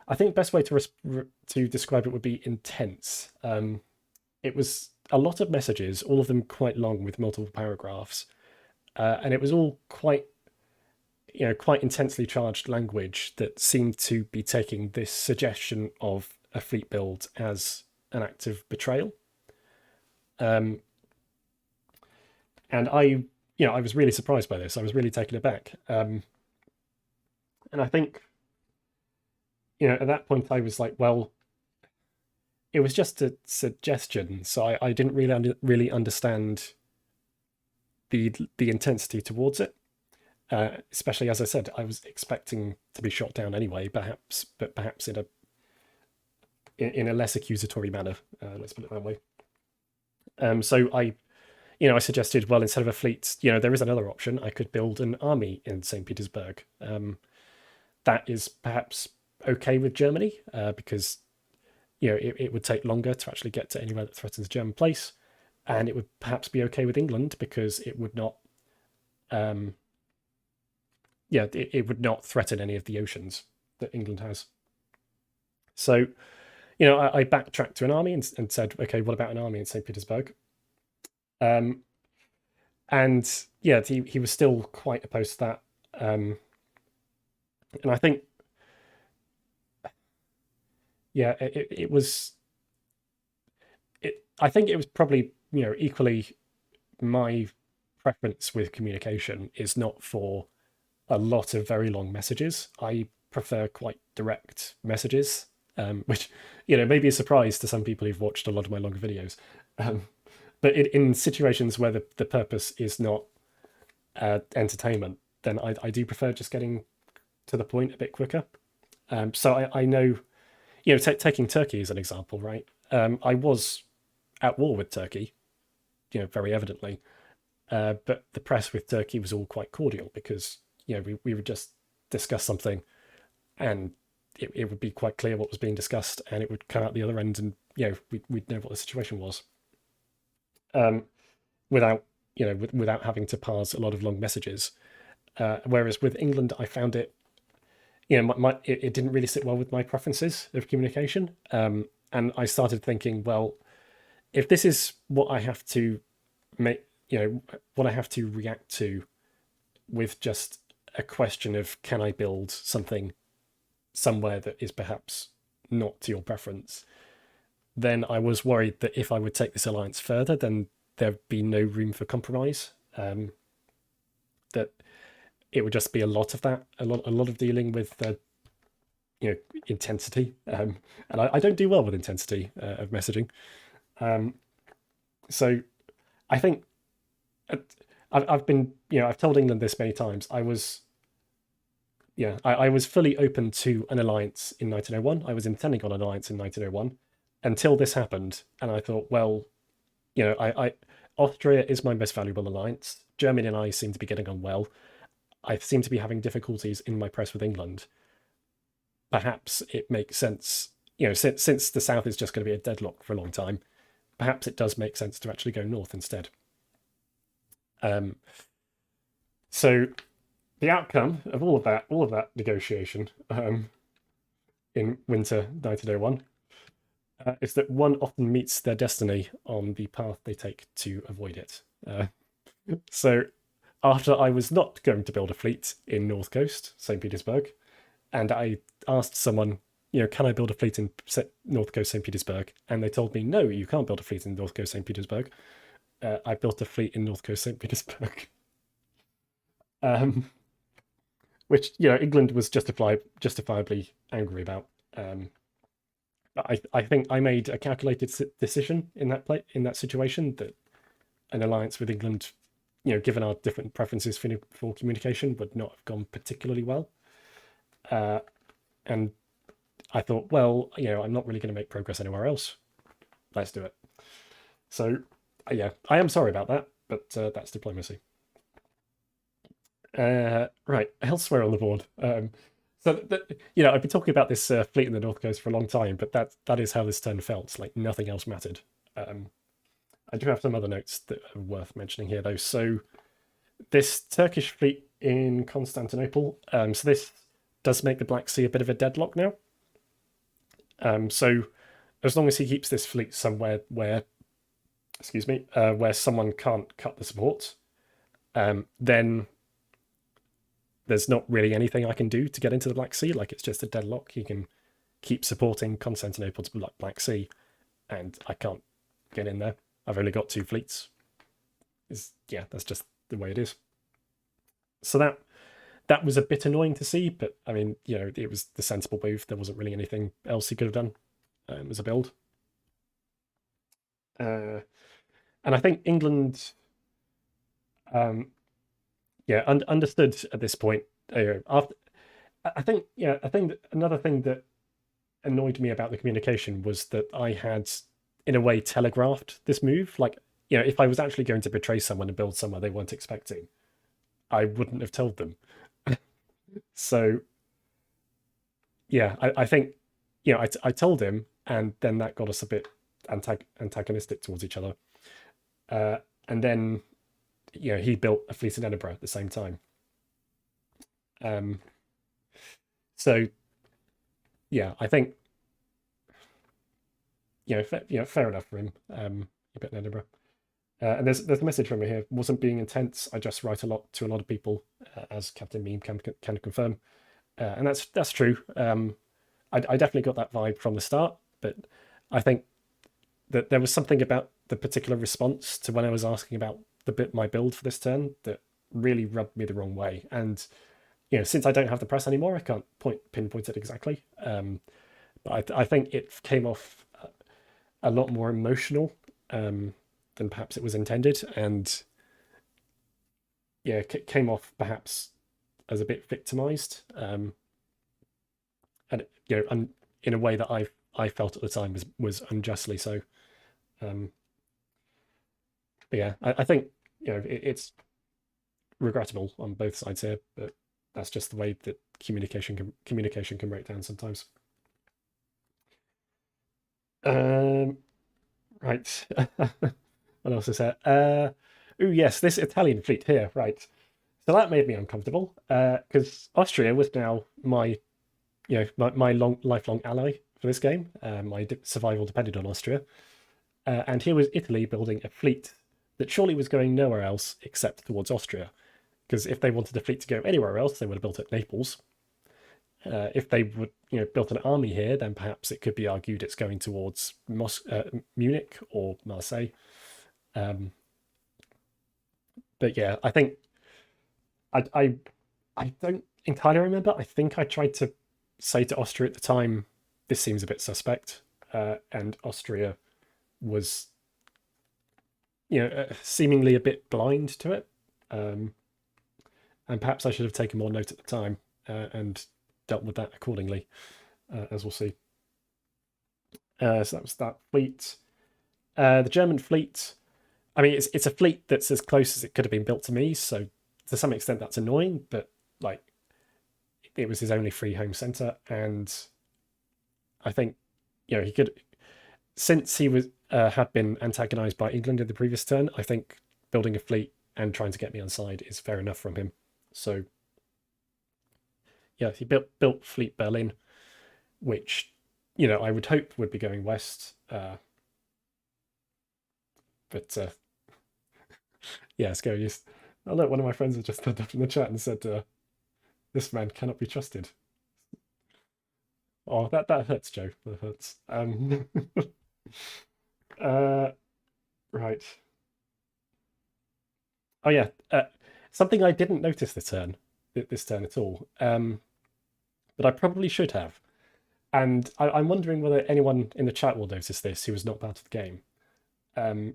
I think best way to describe it would be intense. It was a lot of messages, all of them quite long with multiple paragraphs. And it was all quite intensely charged language that seemed to be taking this suggestion of a fleet build as an act of betrayal. And I was really surprised by this. I was really taken aback. And I think, at that point I was like, well, it was just a suggestion. So I didn't really understand the intensity towards it. Especially, as I said, I was expecting to be shot down anyway, perhaps in a less accusatory manner. Let's put it that way. So I suggested, well, instead of a fleet, there is another option. I could build an army in St. Petersburg. That is perhaps okay with Germany, because it would take longer to actually get to anywhere that threatens a German place, and it would perhaps be okay with England because it would not. It would not threaten any of the oceans that England has. So, I backtracked to an army and said, okay, what about an army in St. Petersburg? And yeah, he was still quite opposed to that. And I think, yeah, I think it was probably, equally my preference with communication is not for a lot of very long messages. I prefer quite direct messages, which, may be a surprise to some people who've watched a lot of my longer videos. But in situations where the purpose is not entertainment, then I do prefer just getting to the point a bit quicker. So I know, taking Turkey as an example, right? I was at war with Turkey, very evidently. But the press with Turkey was all quite cordial because, we would just discuss something and it would be quite clear what was being discussed and it would come out the other end and, we'd know what the situation was. Without having to parse a lot of long messages. Whereas with England, I found it, it didn't really sit well with my preferences of communication. And I started thinking, well, if this is what I have to make, what I have to react to with just a question of, can I build something somewhere that is perhaps not to your preference, then I was worried that if I would take this alliance further, then there'd be no room for compromise. That it would just be a lot of that, a lot of dealing with intensity. And I don't do well with intensity of messaging. So I think I've been, I've told England this many times. I was fully open to an alliance in 1901. I was intending on an alliance in 1901 until this happened, and I thought, well, Austria is my most valuable alliance. Germany and I seem to be getting on well. I seem to be having difficulties in my press with England. Perhaps it makes sense, since the south is just going to be a deadlock for a long time, perhaps it does make sense to actually go north instead. So the outcome of all of that negotiation in winter 1901 is that one often meets their destiny on the path they take to avoid it. So after I was not going to build a fleet in North Coast, St. Petersburg, and I asked someone, can I build a fleet in North Coast St. Petersburg? And they told me, no, you can't build a fleet in North Coast St. Petersburg. I built a fleet in North Coast St. Petersburg, um, which England was justifiably angry about. I think I made a calculated decision in that situation that an alliance with England, given our different preferences for communication, would not have gone particularly well. And I thought, well, I'm not really going to make progress anywhere else. Let's do it. So, yeah, I am sorry about that, but that's diplomacy. Right, elsewhere on the board. So, I've been talking about this fleet in the North Coast for a long time, but that is how this turn felt. Like nothing else mattered. I do have some other notes that are worth mentioning here, though. So, this Turkish fleet in Constantinople. So this does make the Black Sea a bit of a deadlock now. So as long as he keeps this fleet somewhere where someone can't cut the support, then there's not really anything I can do to get into the Black Sea. Like it's just a deadlock. He can keep supporting Constantinople to the Black Sea, and I can't get in there. I've only got 2 fleets. That's just the way it is. So that was a bit annoying to see, but I mean, it was the sensible move. There wasn't really anything else he could have done as a build. And I think England, understood at this point. After, I think another thing that annoyed me about the communication was that I had, in a way, telegraphed this move. Like, if I was actually going to betray someone and build somewhere they weren't expecting, I wouldn't have told them. So, yeah, I think, I told him, and then that got us a bit antagonistic towards each other. And then, he built a fleet in Edinburgh at the same time. So, yeah, I think, fair enough for him. He built in Edinburgh. And there's a message from me here. Wasn't being intense. I just write to a lot of people, as Captain Meme can confirm, and that's true. I definitely got that vibe from the start, but I think that there was something about the particular response to when I was asking about my build for this turn that really rubbed me the wrong way. And since I don't have the press anymore, I can't pinpoint it exactly. But I think it came off a lot more emotional than perhaps it was intended, and came off perhaps as a bit victimized, and in a way that I felt at the time was unjustly so. But yeah, I think it's regrettable on both sides here, but that's just the way that communication can break down sometimes. Right. What else is there? Yes, this Italian fleet here, right. So that made me uncomfortable, because Austria was now my lifelong ally for this game. My survival depended on Austria. And here was Italy building a fleet that surely was going nowhere else except towards Austria. Because if they wanted the fleet to go anywhere else, they would have built at Naples. If they would, built an army here, then perhaps it could be argued it's going towards Munich or Marseille. But yeah, I think I don't entirely remember. I think I tried to say to Austria at the time, this seems a bit suspect, and Austria was, seemingly a bit blind to it. And perhaps I should have taken more note at the time and dealt with that accordingly, as we'll see. So that was that fleet. The German fleet, I mean, it's a fleet that's as close as it could have been built to me, so to some extent that's annoying, but like it was his only free home center, and I think he could, since he was had been antagonized by England in the previous turn, I think building a fleet and trying to get me on side is fair enough from him. So yeah, he built Fleet Berlin, which I would hope would be going west, but yeah, scary. Oh look, one of my friends has just turned up in the chat and said, "This man cannot be trusted." Oh, that hurts, Joe. That hurts. uh, right. Oh yeah. Something I didn't notice this turn at all. But I probably should have. And I'm wondering whether anyone in the chat will notice this who was not part of the game. Um,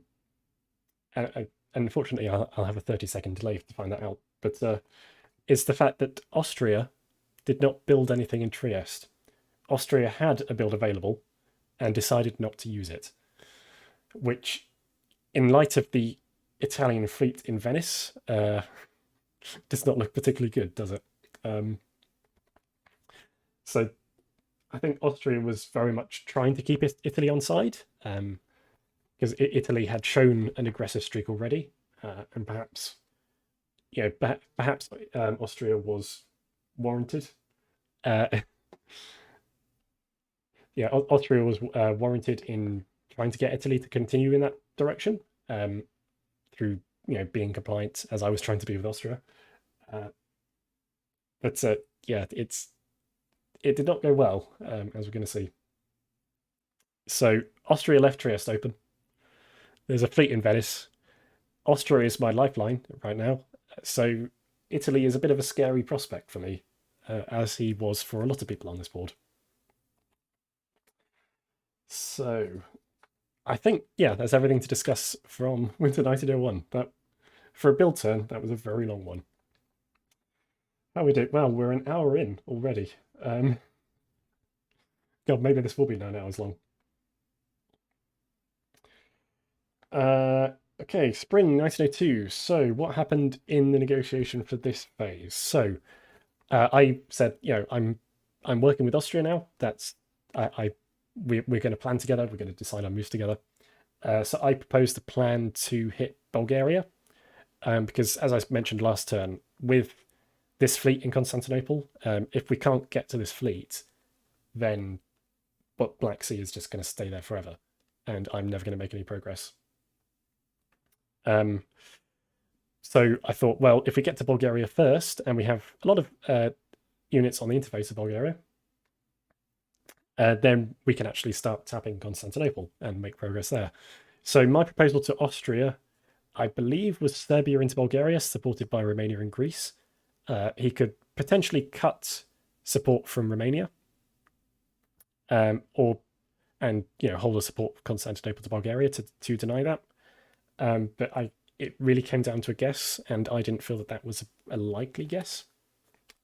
and unfortunately, I'll have a 30-second delay to find that out. But it's the fact that Austria did not build anything in Trieste. Austria had a build available and decided not to use it, which, in light of the Italian fleet in Venice, does not look particularly good, does it? So I think Austria was very much trying to keep Italy on side, because Italy had shown an aggressive streak already, and perhaps, perhaps Austria was warranted. Uh, yeah, Austria was warranted in trying to get Italy to continue in that direction, through being compliant, as I was trying to be with Austria. But yeah, it did not go well, as we're going to see. So Austria left Trieste open. There's a fleet in Venice. Austria is my lifeline right now. So Italy is a bit of a scary prospect for me, as he was for a lot of people on this board. So I think, yeah, that's everything to discuss from Winter 1901. But for a build turn, that was a very long one. How we do? Well, we're an hour in already. God, maybe this will be 9 hours long. Okay, spring 1902. So what happened in the negotiation for this phase? So I said, I'm working with Austria now. We're going to plan together. We're going to decide our moves together. So I proposed a plan to hit Bulgaria, because as I mentioned last turn, with this fleet in Constantinople, if we can't get to this fleet, then Black Sea is just going to stay there forever, and I'm never going to make any progress. So I thought, well, if we get to Bulgaria first, and we have a lot of units on the interface of Bulgaria, then we can actually start tapping Constantinople and make progress there. So my proposal to Austria, I believe, was Serbia into Bulgaria, supported by Romania and Greece. He could potentially cut support from Romania, and hold a support for Constantinople to Bulgaria to deny that. But it really came down to a guess, and I didn't feel that was a likely guess.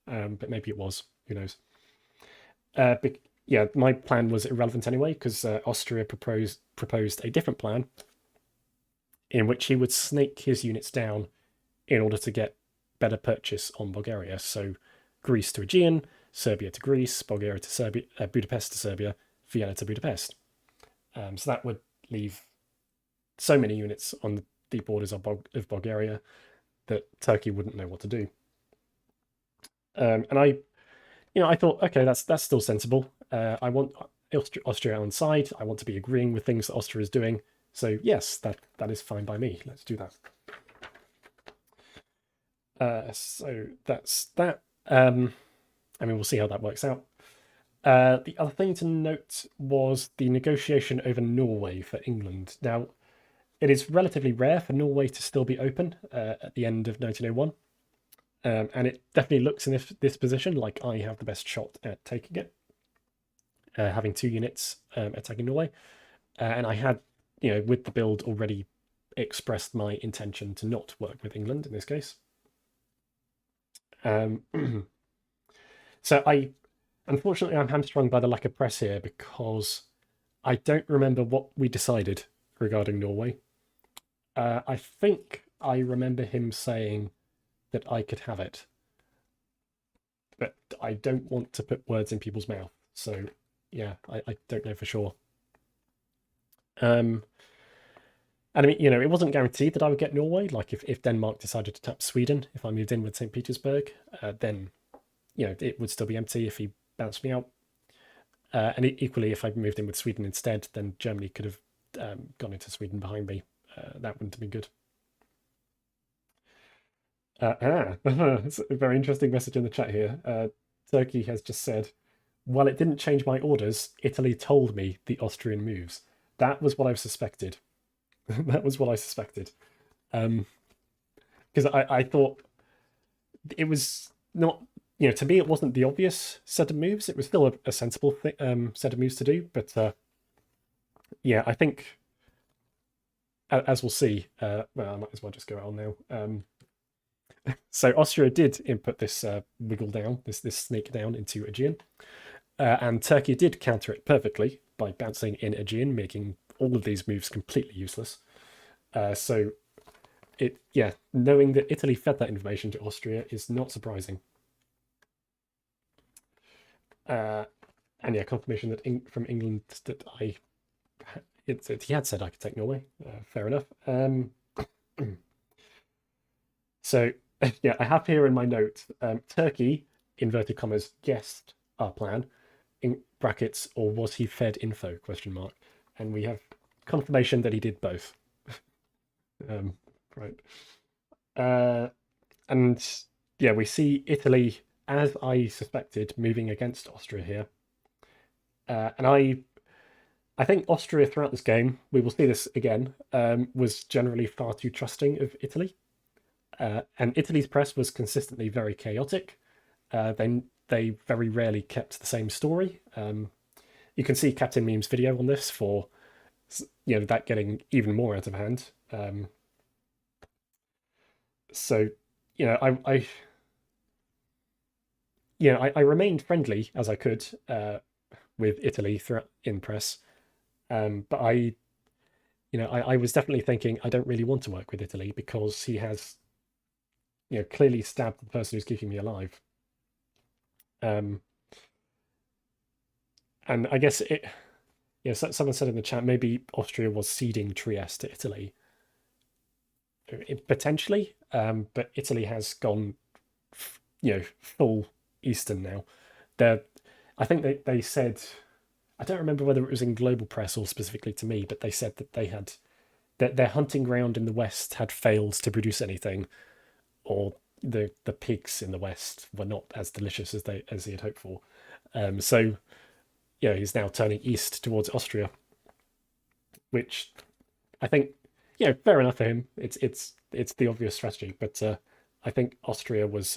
But maybe it was. Who knows? But yeah, my plan was irrelevant anyway, because Austria proposed a different plan in which he would snake his units down in order to get better purchase on Bulgaria. So Greece to Aegean, Serbia to Greece, Bulgaria to Serbia, Budapest to Serbia, Vienna to Budapest. So that would leave so many units on the borders of Bulgaria that Turkey wouldn't know what to do. And I thought, okay, that's still sensible. I want Austria on side. I want to be agreeing with things that Austria is doing. So yes, that is fine by me. Let's do that. So that's that. We'll see how that works out. The other thing to note was the negotiation over Norway for England. Now, it is relatively rare for Norway to still be open at the end of 1901. And it definitely looks in this position like I have the best shot at taking it, having 2 units attacking Norway. And I had, with the build already expressed my intention to not work with England in this case. So unfortunately, I'm hamstrung by the lack of press here, because I don't remember what we decided regarding Norway. I think I remember him saying that I could have it, but I don't want to put words in people's mouth. So yeah, I don't know for sure. And it wasn't guaranteed that I would get Norway. Like if Denmark decided to tap Sweden, if I moved in with St. Petersburg, then it would still be empty if he bounced me out. And equally, if I moved in with Sweden instead, then Germany could have gone into Sweden behind me. That wouldn't have been good. It's a very interesting message in the chat here. Turkey has just said, while it didn't change my orders, Italy told me the Austrian moves. That was what I suspected. That was what I suspected. Because I thought it was not, to me, it wasn't the obvious set of moves. It was still a sensible set of moves to do. But yeah, I think, as we'll see, well, I might as well just go on now. So Austria did input this wiggle down, this snake down into Aegean. And Turkey did counter it perfectly by bouncing in Aegean, making all of these moves completely useless. So knowing that Italy fed that information to Austria is not surprising. And yeah, confirmation that from England that he had said I could take Norway. Fair enough. So yeah, I have here in my notes, Turkey, inverted commas, guessed our plan, in brackets, or was he fed info, ? And we have confirmation that he did both. Right. And yeah, we see Italy, as I suspected, moving against Austria here. And I think Austria throughout this game, we will see this again, was generally far too trusting of Italy. And Italy's press was consistently very chaotic. They very rarely kept the same story. You can see Captain Meme's video on this for that getting even more out of hand. So I remained friendly as I could with Italy throughout in press, but I was definitely thinking I don't really want to work with Italy because he has clearly stabbed the person who's keeping me alive. And I guess someone said in the chat maybe Austria was ceding Trieste to Italy. Potentially, but Italy has gone, full Eastern now. I think they said, I don't remember whether it was in global press or specifically to me, but they said that they had that their hunting ground in the West had failed to produce anything, or the pigs in the West were not as delicious as he had hoped for. So he's now turning east towards Austria, which I think, fair enough for him. It's the obvious strategy, but I think Austria was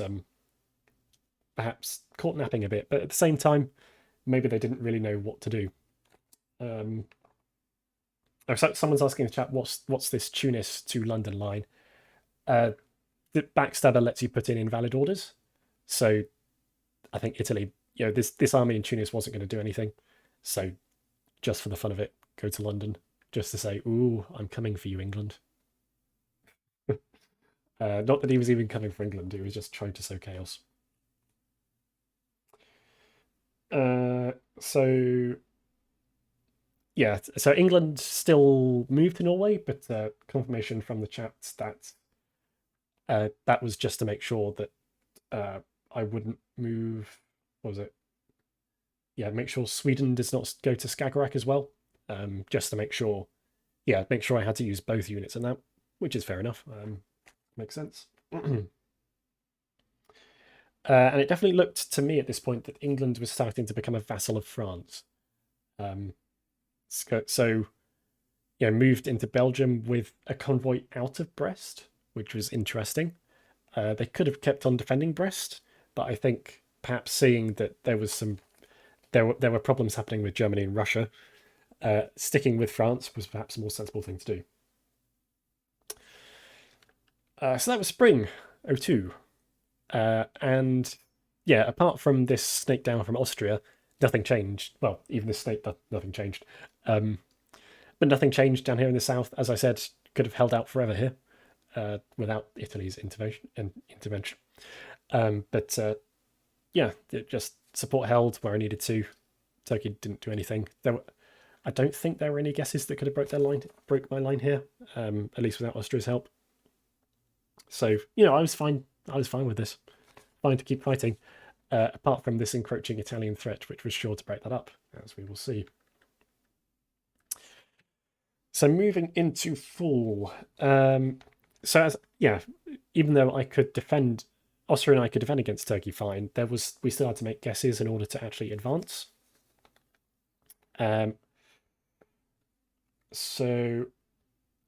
perhaps caught napping a bit, but at the same time, maybe they didn't really know what to do. Someone's asking in the chat, what's this Tunis to London line? The backstabber lets you put in invalid orders, so I think Italy, this army in Tunis wasn't going to do anything, so just for the fun of it, go to London just to say, "Ooh, I'm coming for you, England." Not that he was even coming for England; he was just trying to sow chaos. So England still moved to Norway, but confirmation from the chat that that was just to make sure that I wouldn't move. What was it? Yeah, make sure Sweden does not go to Skagerrak as well. Just to make sure, I had to use both units in that, which is fair enough. Makes sense. And it definitely looked to me at this point that England was starting to become a vassal of France. So moved into Belgium with a convoy out of Brest, which was interesting. They could have kept on defending Brest, but I think perhaps seeing that there were problems happening with Germany and Russia, sticking with France was perhaps a more sensible thing to do. So that was spring 02. And apart from this snake down from Austria, nothing changed. Well, even this snake, nothing changed. But nothing changed down here in the south. As I said, could have held out forever here without Italy's intervention. But just support held where I needed to. Turkey didn't do anything. I don't think there were any guesses that could have broke my line here, at least without Austria's help. So, I was fine. I was fine with this. Fine to keep fighting, apart from this encroaching Italian threat, which was sure to break that up, as we will see. So moving into fall. Even though I could defend Austria and I could defend against Turkey fine, we still had to make guesses in order to actually advance. So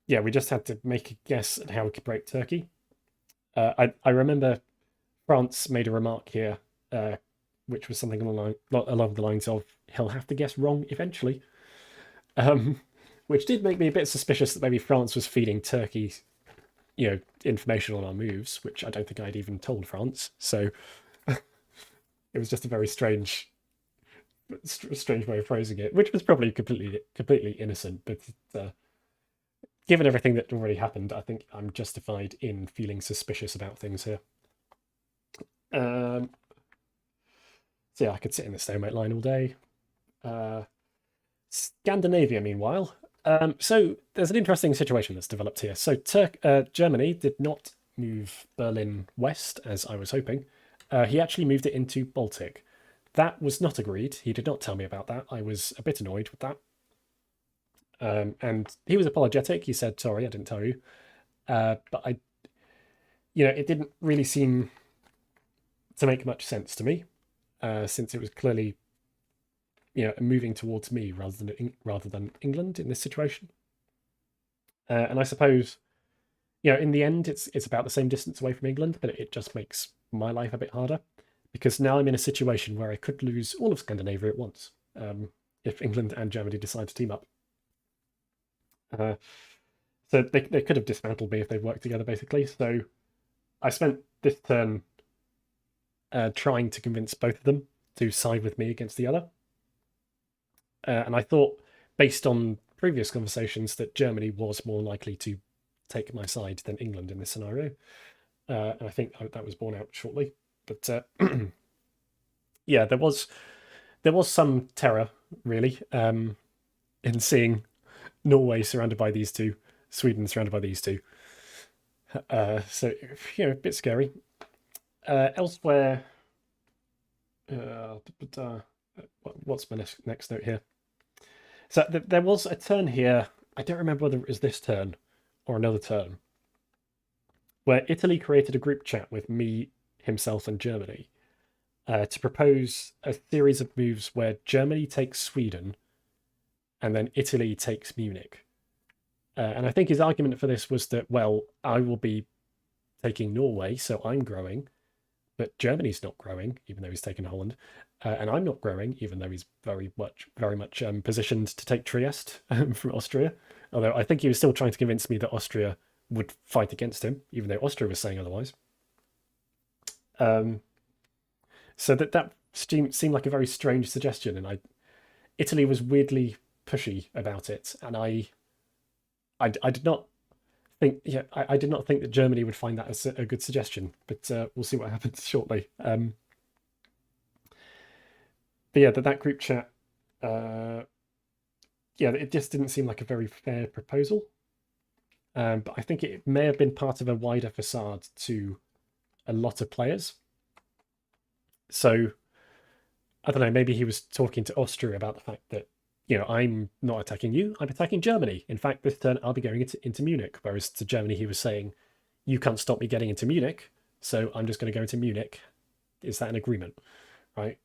yeah, we just had to make a guess at how we could break Turkey. I remember France made a remark here, which was something along the lines of, he'll have to guess wrong eventually. Which did make me a bit suspicious that maybe France was feeding Turkey, information on our moves, which I don't think I'd even told France. So it was just a very strange way of phrasing it, which was probably completely innocent. But given everything that already happened, I think I'm justified in feeling suspicious about things here. So yeah, I could sit in the stalemate line all day. Scandinavia, meanwhile. So there's an interesting situation that's developed here. So Germany did not move Berlin west, as I was hoping. He actually moved it into Baltic. That was not agreed. He did not tell me about that. I was a bit annoyed with that. And he was apologetic. He said, sorry, I didn't tell you. But it didn't really seem to make much sense to me, since it was clearly, moving towards me rather than England in this situation. And I suppose, in the end, it's about the same distance away from England, but it just makes my life a bit harder, because now I'm in a situation where I could lose all of Scandinavia at once, if England and Germany decide to team up. So they could have dismantled me if they worked together, basically. So I spent this turn trying to convince both of them to side with me against the other. And I thought, based on previous conversations, that Germany was more likely to take my side than England in this scenario. And I think that was borne out shortly. But yeah, there was some terror, really, in seeing Norway surrounded by these two, Sweden surrounded by these two. So, a bit scary. Elsewhere, what's my next note here? So there was a turn here. I don't remember whether it was this turn or another turn, where Italy created a group chat with me, himself, and Germany to propose a series of moves where Germany takes Sweden and then Italy takes Munich. And I think his argument for this was that, well, I will be taking Norway, so I'm growing, but Germany's not growing, even though he's taken Holland, and I'm not growing, even though he's very much positioned to take Trieste from Austria. Although I think he was still trying to convince me that Austria would fight against him, even though Austria was saying otherwise. So that seemed like a very strange suggestion, and Italy was weirdly pushy about it, and I did not think, I did not think that Germany would find that a good suggestion, but we'll see what happens shortly. But yeah, that group chat, it just didn't seem like a very fair proposal. But I think it may have been part of a wider facade to a lot of players. So I don't know, maybe he was talking to Austria about the fact that, I'm not attacking you, I'm attacking Germany. In fact, this turn I'll be going into Munich. Whereas to Germany, he was saying, you can't stop me getting into Munich, so I'm just going to go into Munich. Is that an agreement? Right?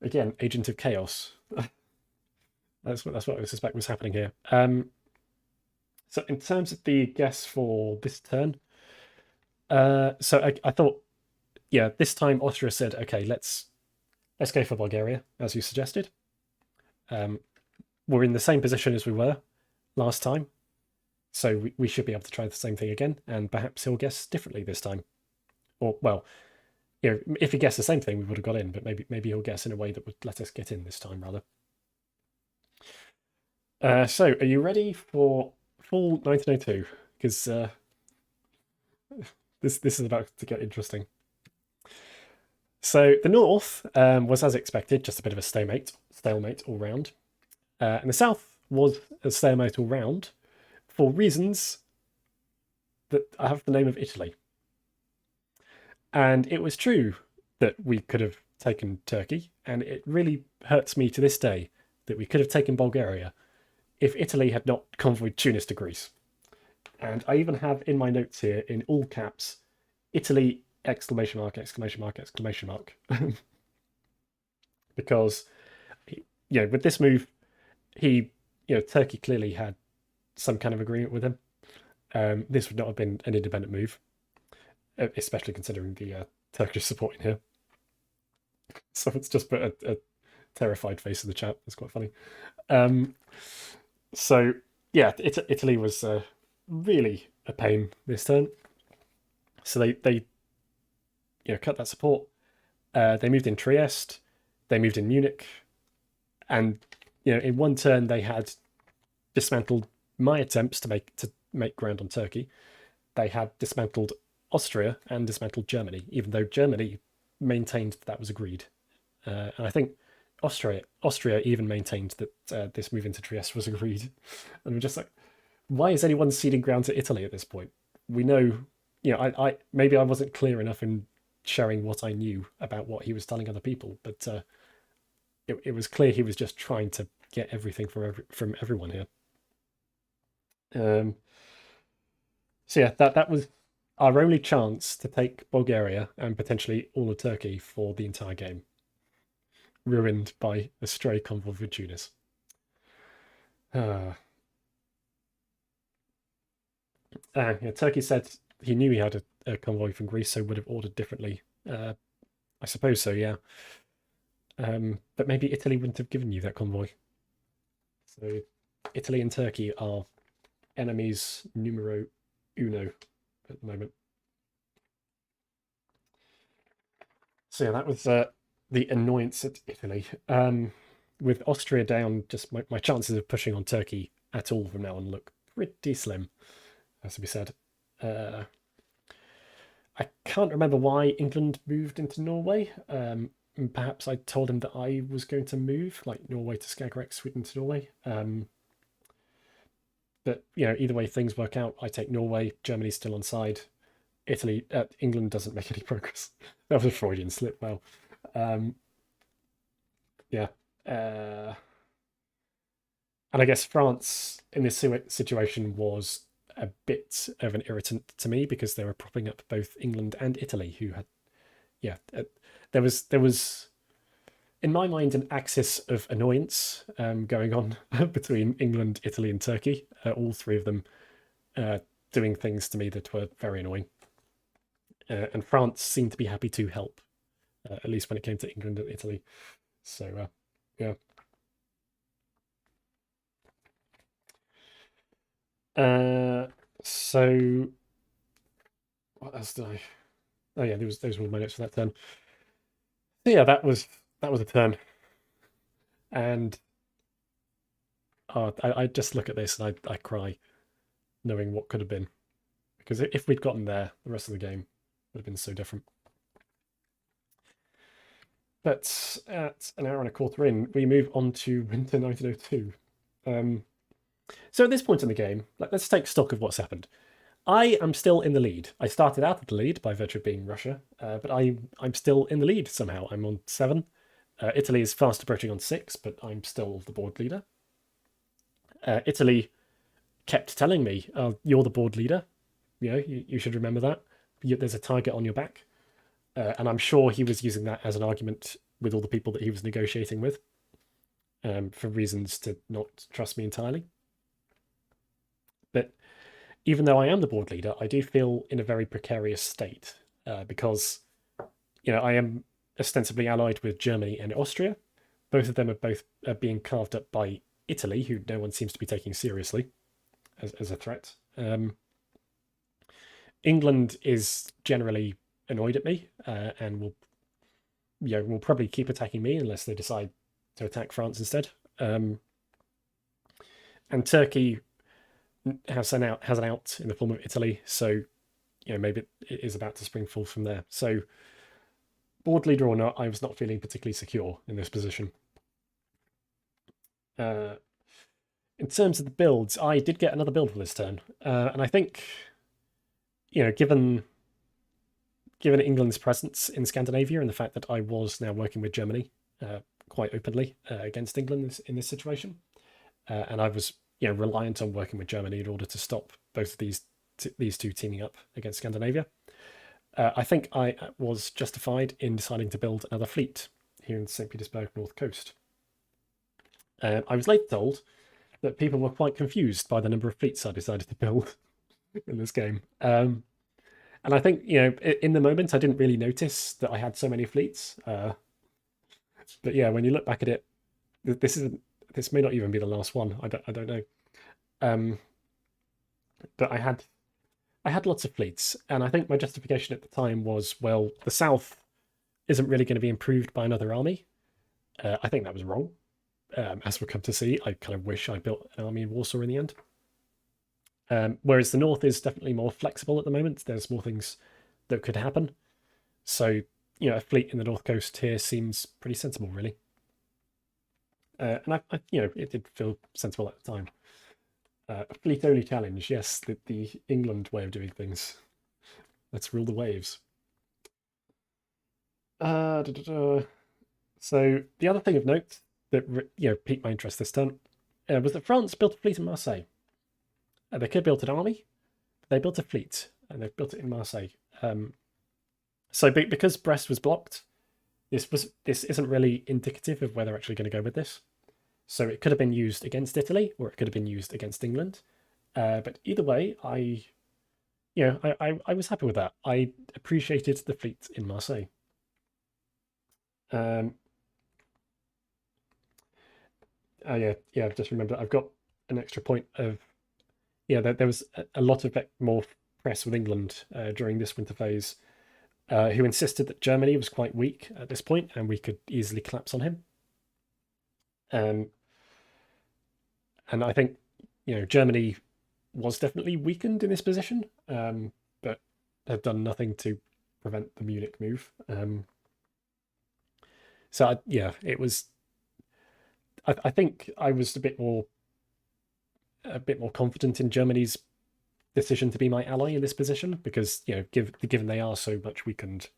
Again, agent of chaos. That's what I suspect was happening here. So in terms of the guess for this turn, so I thought, this time Austria said, okay, let's go for Bulgaria, as you suggested. We're in the same position as we were last time, so we should be able to try the same thing again, and perhaps he'll guess differently this time. Or, well, if he guessed the same thing, we would have got in, but maybe he'll guess in a way that would let us get in this time, rather. So, are you ready for full 1902? Because this is about to get interesting. So the North was, as expected, just a bit of a stalemate all round. And the South was a stalemate all round for reasons that I have the name of Italy. And it was true that we could have taken Turkey, and it really hurts me to this day that we could have taken Bulgaria if Italy had not convoyed Tunis to Greece. And I even have in my notes here, in all caps, Italy exclamation mark, exclamation mark, exclamation mark. Because, with this move, Turkey clearly had some kind of agreement with him. This would not have been an independent move, especially considering the Turkish support in here. So it's just put a terrified face in the chat. It's quite funny. So yeah, Italy was really a pain this turn. So they cut that support. They moved in Trieste. They moved in Munich, and in one turn they had dismantled my attempts to make ground on Turkey. They had dismantled Austria and dismantled Germany, even though Germany maintained that was agreed. And I think Austria even maintained that this move into Trieste was agreed. And we're just like, why is anyone ceding ground to Italy at this point? We know, I maybe I wasn't clear enough in sharing what I knew about what he was telling other people, but it was clear he was just trying to get everything from everyone here. So yeah, that was our only chance to take Bulgaria and potentially all of Turkey for the entire game. Ruined by a stray convoy for Tunis. Turkey said he knew he had a convoy from Greece, so would have ordered differently. I suppose so, yeah. But maybe Italy wouldn't have given you that convoy. So Italy and Turkey are enemies numero uno at the moment. So yeah, that was the annoyance at Italy. With Austria down, just my chances of pushing on Turkey at all from now on look pretty slim, has to be said. I can't remember why England moved into Norway. Perhaps I told him that I was going to move, like Norway to Skagerrak, Sweden to Norway. But either way things work out, I take Norway. Germany's still on side. England doesn't make any progress. That was a Freudian slip. Well, yeah. And I guess France in this situation was a bit of an irritant to me because they were propping up both England and Italy, who had, there was in my mind an axis of annoyance going on between England, Italy, and Turkey. All three of them doing things to me that were very annoying. And France seemed to be happy to help, at least when it came to England and Italy. So, yeah. So, what else did I? Oh yeah, those were my notes for that turn. So yeah, that was a turn, and I just look at this and I cry, knowing what could have been, because if we'd gotten there, the rest of the game would have been so different. But at an hour and a quarter in, we move on to Winter 1902. So at this point in the game, let's take stock of what's happened. I am still in the lead. I started out at the lead by virtue of being Russia, but I'm still in the lead somehow. I'm on 7. Italy is fast approaching on 6, but I'm still the board leader. Italy kept telling me, you're the board leader. You should remember that. There's a target on your back. And I'm sure he was using that as an argument with all the people that he was negotiating with, for reasons to not trust me entirely. But even though I am the board leader, I do feel in a very precarious state because, I am ostensibly allied with Germany and Austria. Both of them are being carved up by Italy, who no one seems to be taking seriously as a threat. England is generally annoyed at me and will probably keep attacking me unless they decide to attack France instead. And Turkey has an out in the form of Italy, so maybe it is about to spring forth from there. So, board leader or not, I was not feeling particularly secure in this position. In terms of the builds, I did get another build for this turn, and I think, given England's presence in Scandinavia and the fact that I was now working with Germany quite openly against England in this situation, and I was reliant on working with Germany in order to stop both of these two teaming up against Scandinavia. I think I was justified in deciding to build another fleet here in the St. Petersburg North Coast. I was later told that people were quite confused by the number of fleets I decided to build in this game. And I think, in the moment, I didn't really notice that I had so many fleets. But yeah, when you look back at it, this may not even be the last one. I don't know. But I had lots of fleets, and I think my justification at the time was, well, the south isn't really going to be improved by another army. I think that was wrong. As we'll come to see, I kind of wish I built an army in Warsaw in the end. Whereas the north is definitely more flexible at the moment. There's more things that could happen. So, a fleet in the north coast here seems pretty sensible, really. And I it did feel sensible at the time. A fleet-only challenge, yes, the England way of doing things. Let's rule the waves. So the other thing of note that piqued my interest this turn was that France built a fleet in Marseille. They could have built an army, but they built a fleet, and they've built it in Marseille. So because Brest was blocked, this isn't really indicative of where they're actually going to go with this. So it could have been used against Italy, or it could have been used against England. But either way, I was happy with that. I appreciated the fleet in Marseille. I've just remembered I've got an extra point of there was a lot of more press with England during this winter phase, who insisted that Germany was quite weak at this point and we could easily collapse on him. And I think Germany was definitely weakened in this position, but had done nothing to prevent the Munich move. It was. I think I was a bit more confident in Germany's decision to be my ally in this position because given they are so much weakened,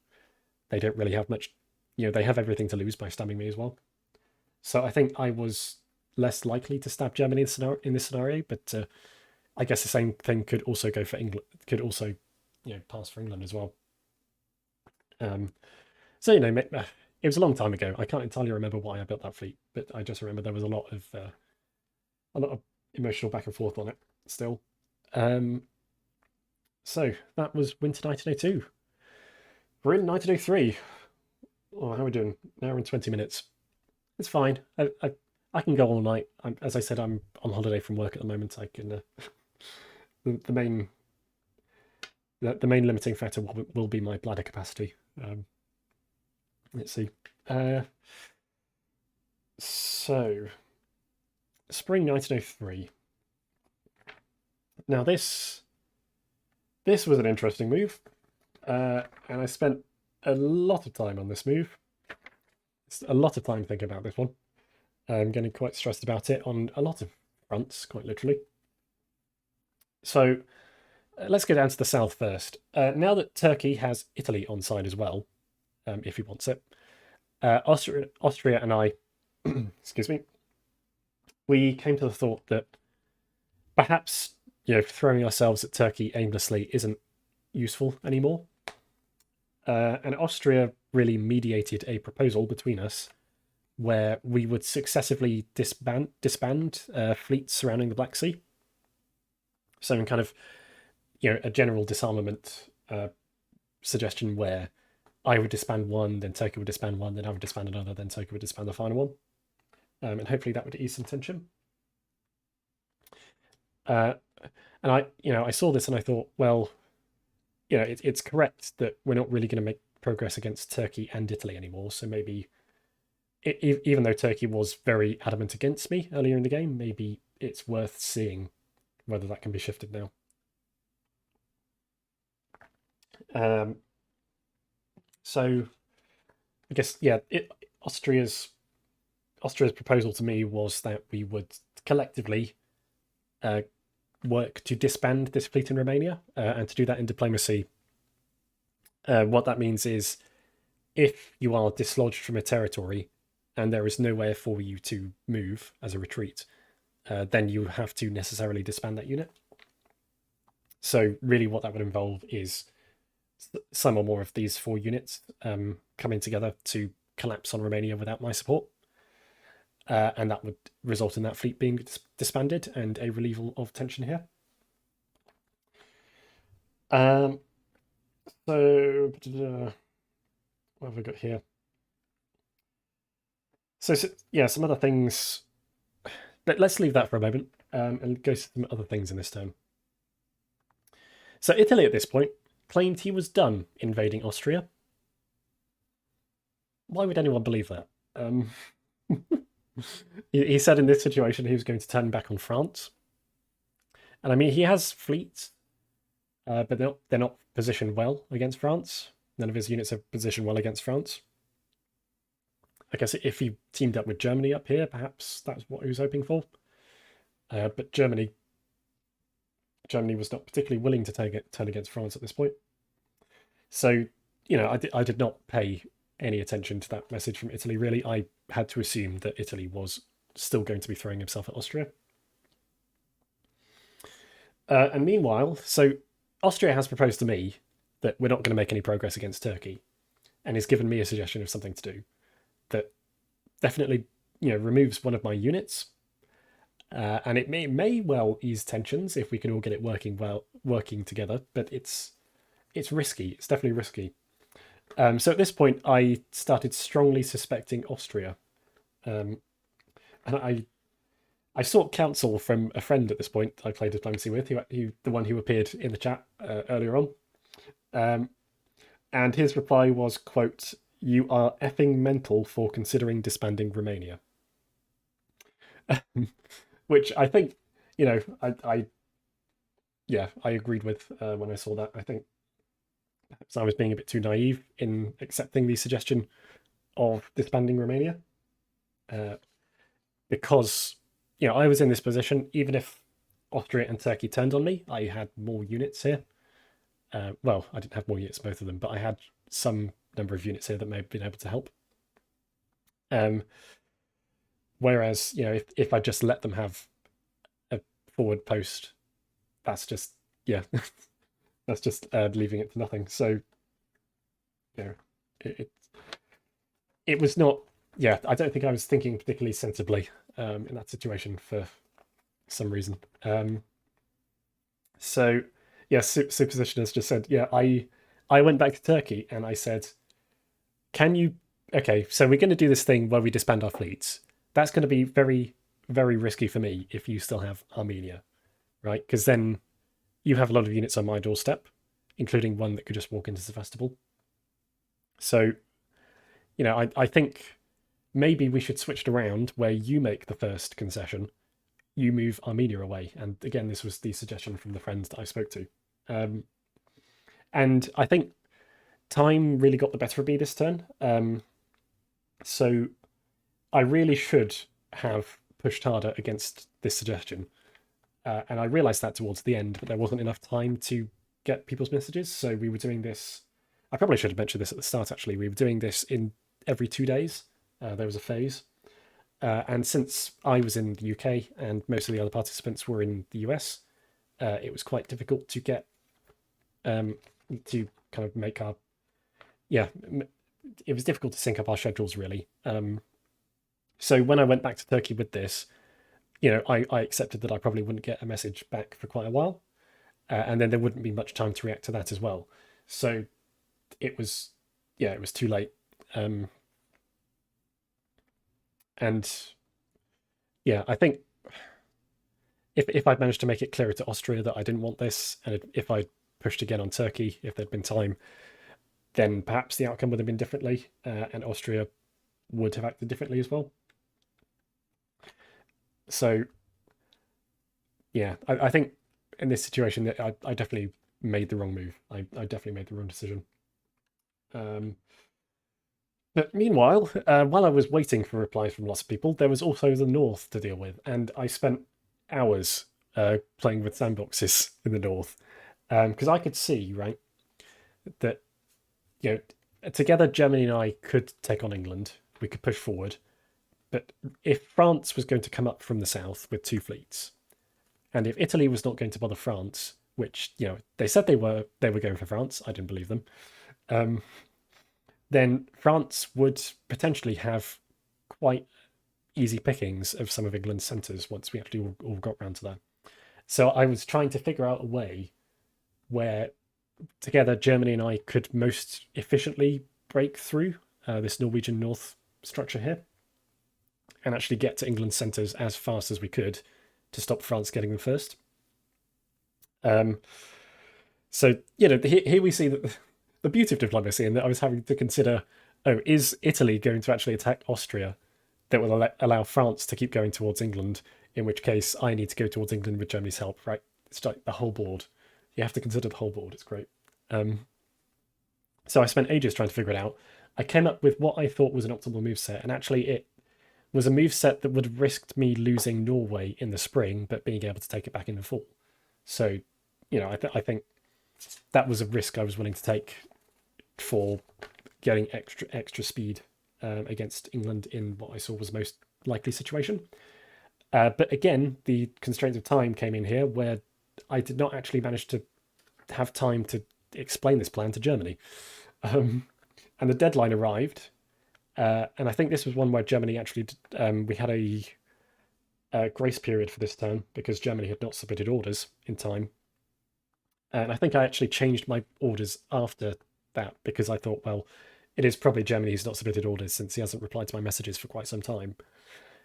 they don't really have much. They have everything to lose by stabbing me as well. So I think I was less likely to stab Germany in this scenario, but I guess the same thing could also go for England. Could also pass for England as well. So it was a long time ago. I can't entirely remember why I built that fleet, but I just remember there was a lot of emotional back and forth on it still. So that was winter 1902. We're in 1903. Oh, how are we doing? An hour and 20 minutes. It's fine. I can go all night. As I said, I'm on holiday from work at the moment. I can. The main limiting factor will be my bladder capacity. Let's see. So, spring 1903. Now this was an interesting move, and I spent a lot of time on this move. A lot of time thinking about this one. I'm getting quite stressed about it on a lot of fronts, quite literally. So let's go down to the south first. Now that Turkey has Italy on side as well, if he wants it, Austria and I, excuse me, we came to the thought that perhaps throwing ourselves at Turkey aimlessly isn't useful anymore. And Austria really mediated a proposal between us where we would successively disband fleets surrounding the Black Sea. So in kind of a general disarmament suggestion where I would disband one, then Turkey would disband one, then I would disband another, then Turkey would disband the final one. And hopefully that would ease some tension. And I saw this and I thought, well, it's correct that we're not really going to make progress against Turkey and Italy anymore. So maybe, even though Turkey was very adamant against me earlier in the game, maybe it's worth seeing whether that can be shifted now. So I guess, Austria's proposal to me was that we would collectively work to disband this fleet in Romania, and to do that in diplomacy. What that means is if you are dislodged from a territory and there is nowhere for you to move as a retreat, then you have to necessarily disband that unit. So really what that would involve is some or more of these 4 units coming together to collapse on Romania without my support. And that would result in that fleet being disbanded and a relief of tension here. So what have we got here? So yeah, some other things. Let's leave that for a moment and go to some other things in this turn. So Italy at this point claimed he was done invading Austria. Why would anyone believe that? He said in this situation he was going to turn back on France. And I mean, he has fleets, but they're not positioned well against France. None of his units are positioned well against France. I guess if he teamed up with Germany up here, perhaps that's what he was hoping for. But Germany was not particularly willing to turn against France at this point. So, I did not pay any attention to that message from Italy, really. I had to assume that Italy was still going to be throwing himself at Austria. And meanwhile, so Austria has proposed to me that we're not going to make any progress against Turkey, and has given me a suggestion of something to do that definitely, removes one of my units, and it may well ease tensions if we can all get it working together. But it's risky. It's definitely risky. So at this point, I started strongly suspecting Austria, and I sought counsel from a friend at this point I played diplomacy with, the one who appeared in the chat earlier on, and his reply was, quote, "You are effing mental for considering disbanding Romania," which I think, I agreed with when I saw that. I think perhaps I was being a bit too naive in accepting the suggestion of disbanding Romania, because I was in this position. Even if Austria and Turkey turned on me, I had more units here. Well, I didn't have more units, both of them, but I had some number of units here that may have been able to help. Whereas, if I just let them have a forward post, that's just, that's just leaving it to nothing. So, it was not, I don't think I was thinking particularly sensibly in that situation for some reason. So, Superposition has just said, I went back to Turkey and I said, okay, so we're going to do this thing where we disband our fleets. That's going to be very, very risky for me if you still have Armenia, right? Because then you have a lot of units on my doorstep, including one that could just walk into Sevastopol. So, I think maybe we should switch it around where you make the first concession, you move Armenia away. And again, this was the suggestion from the friends that I spoke to. And I think time really got the better of me this turn. So I really should have pushed harder against this suggestion. And I realized that towards the end, but there wasn't enough time to get people's messages. So we were doing this. I probably should have mentioned this at the start, actually. We were doing this in every 2 days. There was a phase. And since I was in the UK and most of the other participants were in the US, it was quite difficult to get, to kind of make our, it was difficult to sync up our schedules, really. So when I went back to Turkey with this, I accepted that I probably wouldn't get a message back for quite a while. And then there wouldn't be much time to react to that as well. So it was too late. And I think if I'd managed to make it clearer to Austria that I didn't want this, and if I pushed again on Turkey, if there'd been time, then perhaps the outcome would have been differently, and Austria would have acted differently as well. So, I think in this situation that I definitely made the wrong move. I definitely made the wrong decision. But meanwhile, while I was waiting for replies from lots of people, there was also the north to deal with, and I spent hours playing with sandboxes in the north, because I could see, right, that together Germany and I could take on England. We could push forward, but if France was going to come up from the south with 2 fleets, and if Italy was not going to bother France, which they said they were going for France. I didn't believe them. Um, then France would potentially have quite easy pickings of some of England's centres once we actually all got round to that. So I was trying to figure out a way where together Germany and I could most efficiently break through this Norwegian North structure here and actually get to England's centres as fast as we could to stop France getting them first. So here we see that the beauty of diplomacy, and that I was having to consider, is Italy going to actually attack Austria that will allow France to keep going towards England, in which case I need to go towards England with Germany's help, right? It's like the whole board. You have to consider the whole board. It's great. So I spent ages trying to figure it out. I came up with what I thought was an optimal move set, and actually it was a move set that would have risked me losing Norway in the spring, but being able to take it back in the fall. So, I think that was a risk I was willing to take for getting extra speed against England in what I saw was the most likely situation. But again, the constraints of time came in here where I did not actually manage to have time to explain this plan to Germany. And the deadline arrived. And I think this was one where Germany actually, we had a grace period for this turn because Germany had not submitted orders in time. And I think I actually changed my orders after that because I thought, well, it is probably Germany who's not submitted orders since he hasn't replied to my messages for quite some time.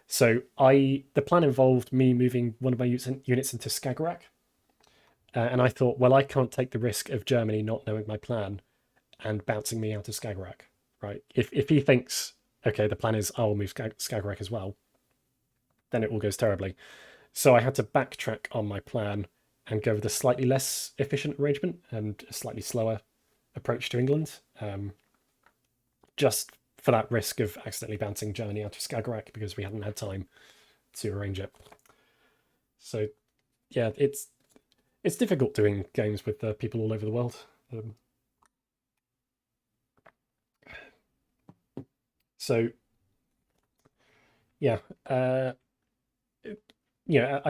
So the plan involved me moving one of my units into Skagerrak. And I thought, well, I can't take the risk of Germany not knowing my plan and bouncing me out of Skagerrak, right? If he thinks, okay, the plan is I'll move Skagerrak as well, then it all goes terribly. So I had to backtrack on my plan and go with a slightly less efficient arrangement and a slightly slower approach to England, just for that risk of accidentally bouncing Germany out of Skagerrak because we hadn't had time to arrange it. So, yeah, it's difficult doing games with people all over the world. So, yeah, I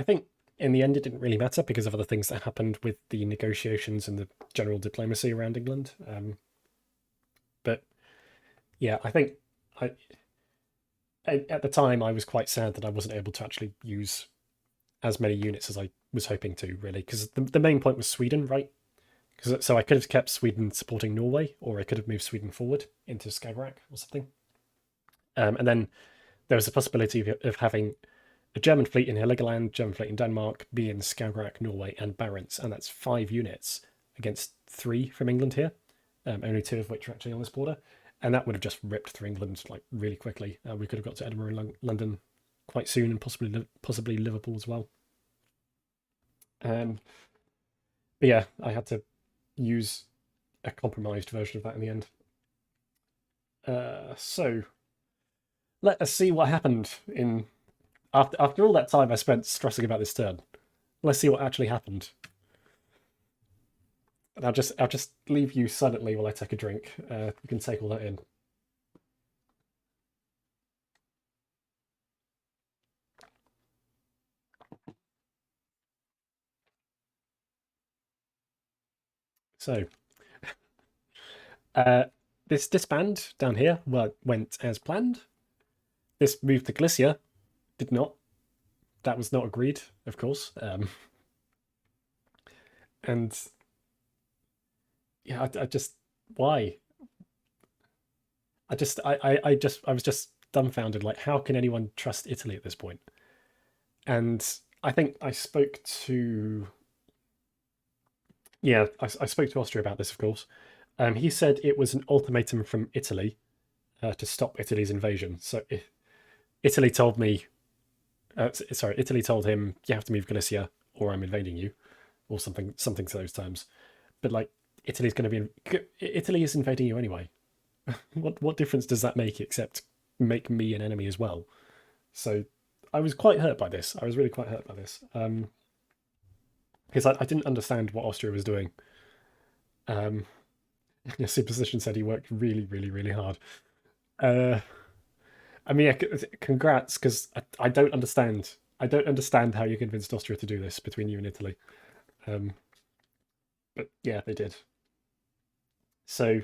think in the end it didn't really matter because of other things that happened with the negotiations and the general diplomacy around England. But yeah, I think at the time I was quite sad that I wasn't able to actually use as many units as I was hoping to, really, because the main point was Sweden, right? So I could have kept Sweden supporting Norway, or I could have moved Sweden forward into Skagerrak or something. And then there was a possibility of having a German fleet in Heligoland, German fleet in Denmark, be in Skagerrak, Norway, and Barents, and that's 5 units against 3 from England here, only 2 of which are actually on this border, and that would have just ripped through England like really quickly. We could have got to Edinburgh and London quite soon, and possibly Liverpool as well. But yeah, I had to use a compromised version of that in the end. So let us see what happened in after all that time I spent stressing about this turn. Let's see what actually happened. And I'll just leave you silently while I take a drink. You can take all that in. So, this disband down here went as planned. This move to Galicia did not. That was not agreed, of course. And yeah, I just why? I was just dumbfounded. Like, how can anyone trust Italy at this point? And I think I spoke to I spoke to Austria about this, of course. He said it was an ultimatum from Italy to stop Italy's invasion. So Italy told me, Italy told him you have to move Galicia or I'm invading you, or something to those terms. But like, Italy is invading you anyway. What difference does that make except make me an enemy as well? So I was quite hurt by this. I was really quite hurt by this. Because I didn't understand what Austria was doing. Superstition said he worked really, really, really hard. I mean, congrats, because I don't understand. I don't understand how you convinced Austria to do this between you and Italy. but yeah, they did. So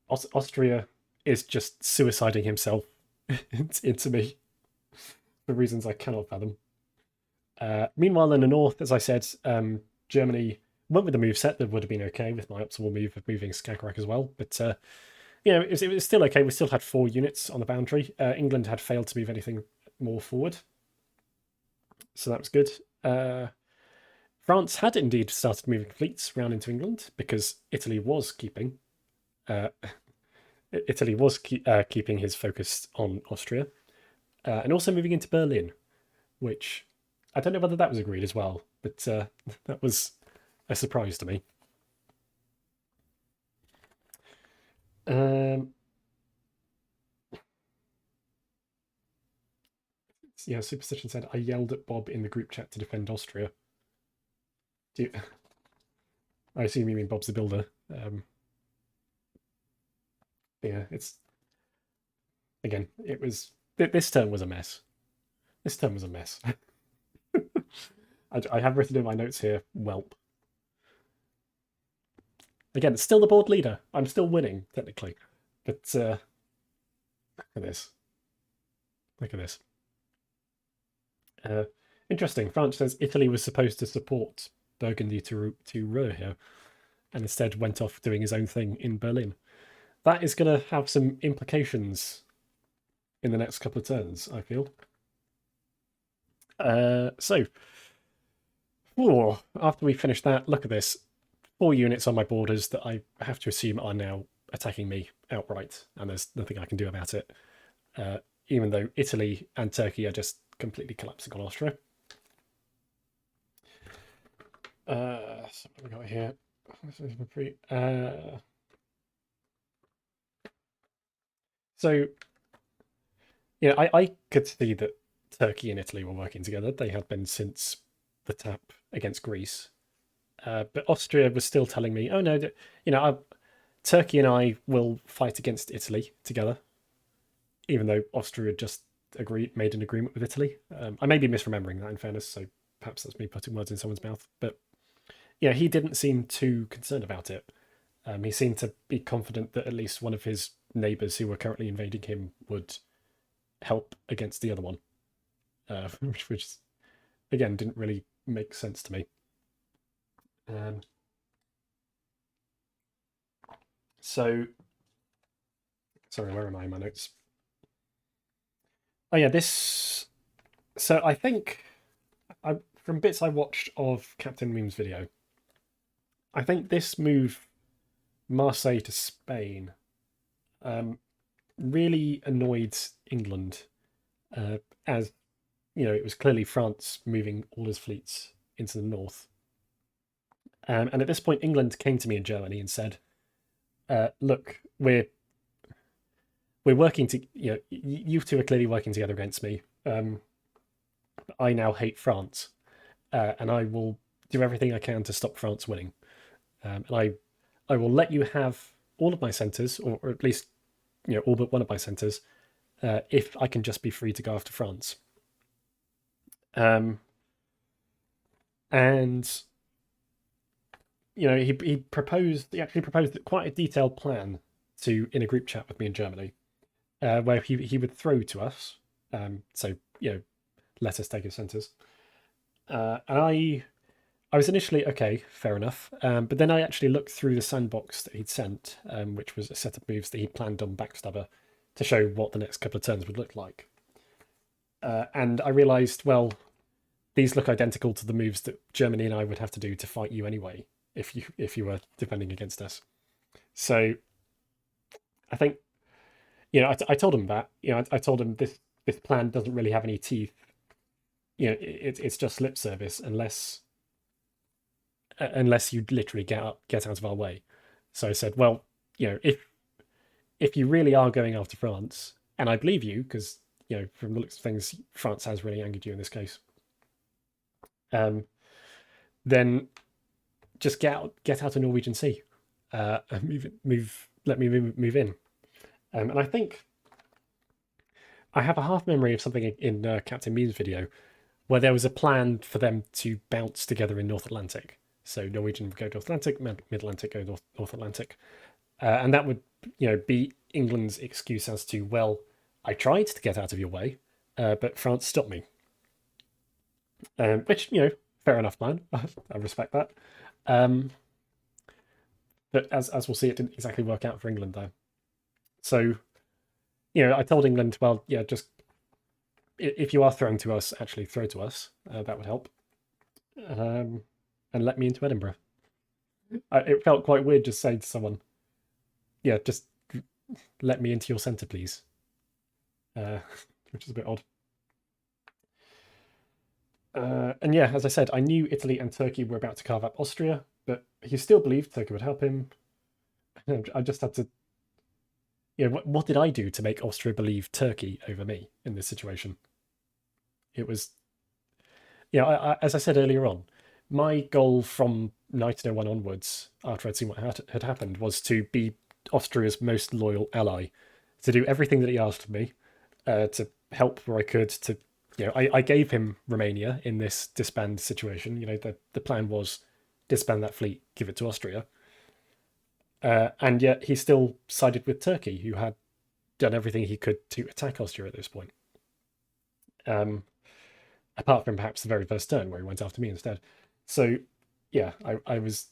Austria is just suiciding himself into me for reasons I cannot fathom. Meanwhile, in the north, as I said, Germany went with the move set that would have been okay with my optimal move of moving Skagerrak as well. But it was still okay. We still had 4 units on the boundary. England had failed to move anything more forward, so that was good. France had indeed started moving fleets round into England because Italy was keeping keeping his focus on Austria, and also moving into Berlin, which I don't know whether that was agreed as well, but that was a surprise to me. Yeah, Superstition said, I yelled at Bob in the group chat to defend Austria. I assume you mean Bob's the Builder. Yeah, again, this term was a mess. This term was a mess. I have written in my notes here, whelp. Again, it's still the board leader. I'm still winning, technically. But look at this. Look at this. Interesting. France says Italy was supposed to support Burgundy to Ruhr here, and instead went off doing his own thing in Berlin. That is going to have some implications in the next couple of turns, I feel. After we finish that, look at this. 4 units on my borders that I have to assume are now attacking me outright, and there's nothing I can do about it. Even though Italy and Turkey are just completely collapsing on Austria. So what have we got here? So, I could see that Turkey and Italy were working together. They had been since the tap against Greece. But Austria was still telling me, oh no, Turkey and I will fight against Italy together, even though Austria had just made an agreement with Italy. I may be misremembering that, in fairness, so perhaps that's me putting words in someone's mouth. But yeah, he didn't seem too concerned about it. He seemed to be confident that at least one of his neighbours who were currently invading him would help against the other one, which again didn't really make sense to me. So, sorry, where am I in my notes? Oh yeah, this. So I think, from bits I watched of Captain Meme's video, I think this move, Marseille to Spain, really annoyed England, as it was clearly France moving all his fleets into the north. And at this point, England came to me in Germany and said, "Look, we're working to you two are clearly working together against me. I now hate France, and I will do everything I can to stop France winning. And I will let you have all of my centres, or at least all but one of my centres, if I can just be free to go after France." And he actually proposed quite a detailed plan in a group chat with me in Germany, where he would throw to us, so let us take his centres, and I was initially okay, fair enough, but then I actually looked through the sandbox that he'd sent, which was a set of moves that he planned on Backstabber to show what the next couple of turns would look like, and I realised, well, these look identical to the moves that Germany and I would have to do to fight you anyway, if you were defending against us. So I think, I told him that, I told him this plan doesn't really have any teeth. It's just lip service unless you literally get out of our way. So I said, well, if you really are going after France, and I believe you, because from the looks of things, France has really angered you in this case, then just get out of Norwegian Sea, and let me move in. And I think I have a half memory of something in Captain Meme's video where there was a plan for them to bounce together in North Atlantic. So Norwegian would go North Atlantic, Mid-Atlantic go North Atlantic. And that would, be England's excuse as to, well, I tried to get out of your way, but France stopped me. Which, fair enough, man. I respect that. But as we'll see, it didn't exactly work out for England, though. So, I told England, well, yeah, just if you are throwing to us, actually throw to us. That would help. And let me into Edinburgh. It felt quite weird just saying to someone, yeah, just let me into your centre, please. Which is a bit odd. And yeah, as I said, I knew Italy and Turkey were about to carve up Austria, but he still believed Turkey would help him. I just had to... what did I do to make Austria believe Turkey over me in this situation? It was... as I said earlier on, my goal from 1901 onwards, after I'd seen what had happened, was to be Austria's most loyal ally, to do everything that he asked of me, to help where I could, to... I gave him Romania in this disband situation. The plan was disband that fleet, give it to Austria. And yet he still sided with Turkey, who had done everything he could to attack Austria at this point. Apart from perhaps the very first turn where he went after me instead. So, yeah, I was...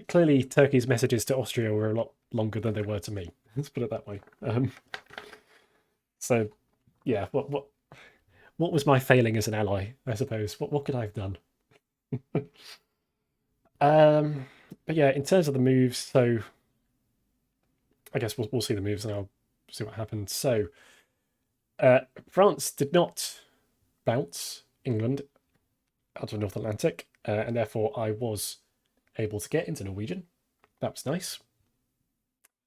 Clearly, Turkey's messages to Austria were a lot longer than they were to me. Let's put it that way. So, yeah, what was my failing as an ally, I suppose? What could I have done? But yeah, in terms of the moves, so I guess we'll see the moves and I'll see what happens. So France did not bounce England out of North Atlantic, and therefore I was able to get into Norwegian. That was nice.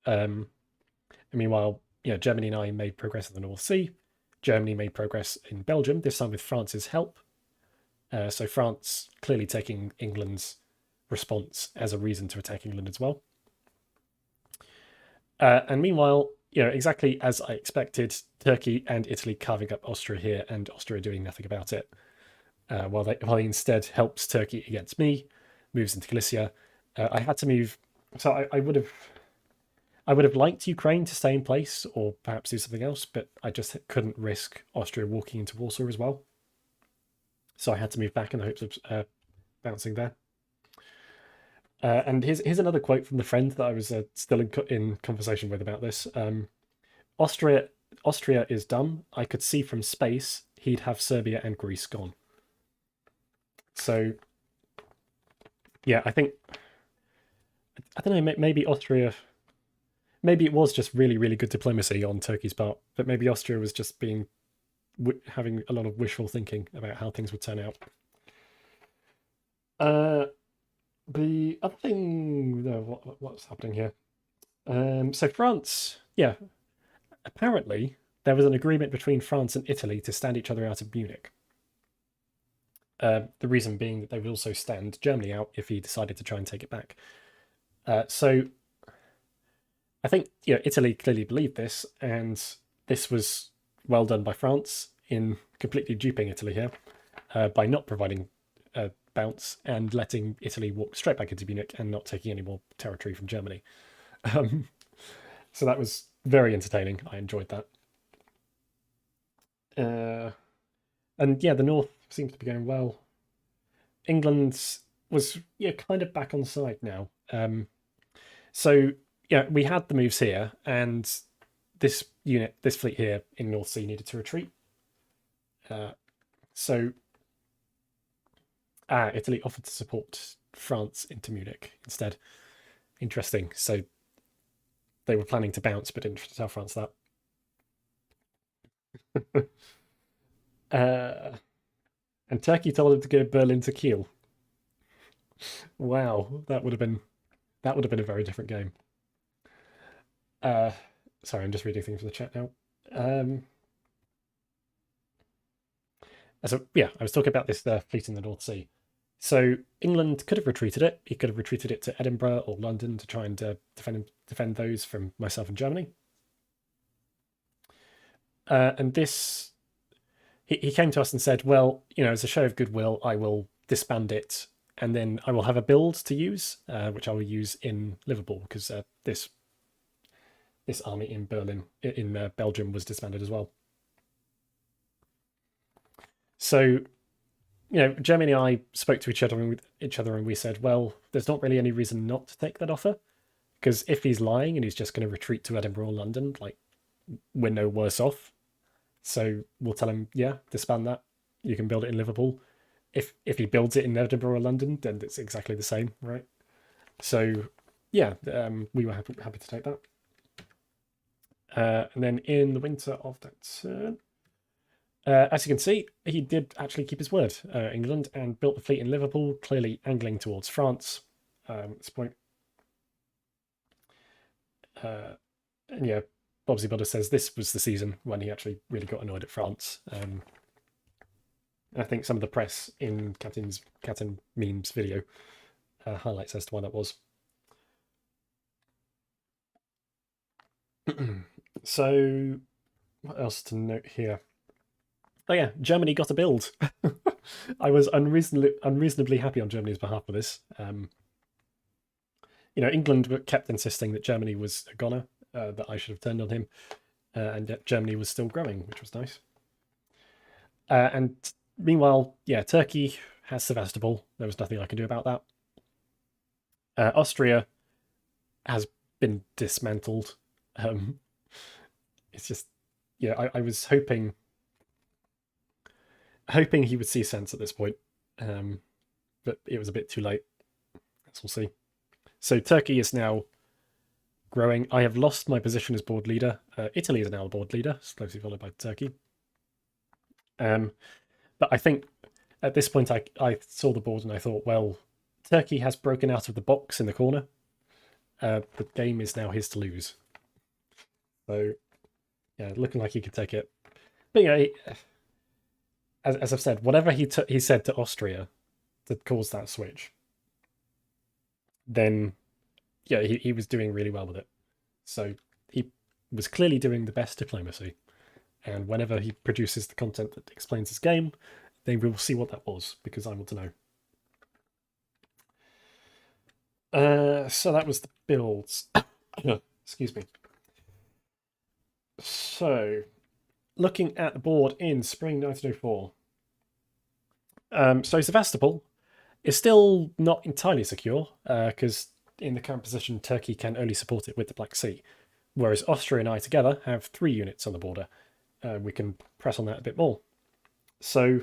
And meanwhile, Germany and I made progress in the North Sea. Germany made progress in Belgium, this time with France's help. So France clearly taking England's response as a reason to attack England as well. And meanwhile, exactly as I expected, Turkey and Italy carving up Austria here, and Austria doing nothing about it. While he instead helps Turkey against me, moves into Galicia. I had to move, so I would have liked Ukraine to stay in place or perhaps do something else, but I just couldn't risk Austria walking into Warsaw as well. So I had to move back in the hopes of bouncing there. And here's another quote from the friend that I was still in conversation with about this. Austria is done. I could see from space he'd have Serbia and Greece gone. So, yeah, I think... I don't know, maybe Austria... Maybe it was just really, really good diplomacy on Turkey's part, but maybe Austria was just having a lot of wishful thinking about how things would turn out. The other thing, what's happening here? So France, yeah, apparently there was an agreement between France and Italy to stand each other out of Munich. The reason being that they would also stand Germany out if he decided to try and take it back. So I think Italy clearly believed this, and this was well done by France in completely duping Italy here by not providing a bounce and letting Italy walk straight back into Munich and not taking any more territory from Germany. So that was very entertaining. I enjoyed that. And yeah, the North seems to be going well. England was kind of back on side now. So yeah, we had the moves here, and this fleet here in North Sea needed to retreat. So Italy offered to support France into Munich instead. Interesting. So they were planning to bounce, but didn't tell France that. And Turkey told them to go Berlin to Kiel. Wow, that would have been a very different game. Sorry, I'm just reading things from the chat now. So yeah, I was talking about this fleet in the North Sea. So England could have retreated it. He could have retreated it to Edinburgh or London to try and defend those from myself and Germany. And this, he came to us and said, well, as a show of goodwill, I will disband it and then I will have a build to use, which I will use in Liverpool, because this army in Belgium was disbanded as well. So, Germany and I spoke to each other and we said, well, there's not really any reason not to take that offer, because if he's lying and he's just going to retreat to Edinburgh or London, like, we're no worse off. So we'll tell him, yeah, disband that. You can build it in Liverpool. If he builds it in Edinburgh or London, then it's exactly the same, right? So yeah, we were happy to take that. And then in the winter of that turn, as you can see, he did actually keep his word, England, and built the fleet in Liverpool, clearly angling towards France at this point. And yeah, Bobsy Butter says this was the season when he actually really got annoyed at France. I think some of the press in Captain Meme's video highlights as to why that was. So, what else to note here? Oh yeah, Germany got a build. I was unreasonably happy on Germany's behalf for this. England kept insisting that Germany was a goner, that I should have turned on him, and yet Germany was still growing, which was nice. And meanwhile, yeah, Turkey has Sevastopol. There was nothing I can do about that. Austria has been dismantled. It's just, yeah, I was hoping he would see sense at this point, but it was a bit too late. As we'll see. So Turkey is now growing. I have lost my position as board leader. Italy is now the board leader, closely followed by Turkey. But I think at this point I saw the board and I thought, well, Turkey has broken out of the box in the corner. The game is now his to lose. So yeah, looking like he could take it. But yeah, as I've said, whatever he said to Austria that caused that switch, then yeah, he was doing really well with it. So he was clearly doing the best diplomacy. And whenever he produces the content that explains his game, then we will see what that was, because I want to know. So that was the builds. Excuse me. So, looking at the board in spring 1904. So Sevastopol is still not entirely secure, because in the current position, Turkey can only support it with the Black Sea, whereas Austria and I together have 3 units on the border. We can press on that a bit more. So,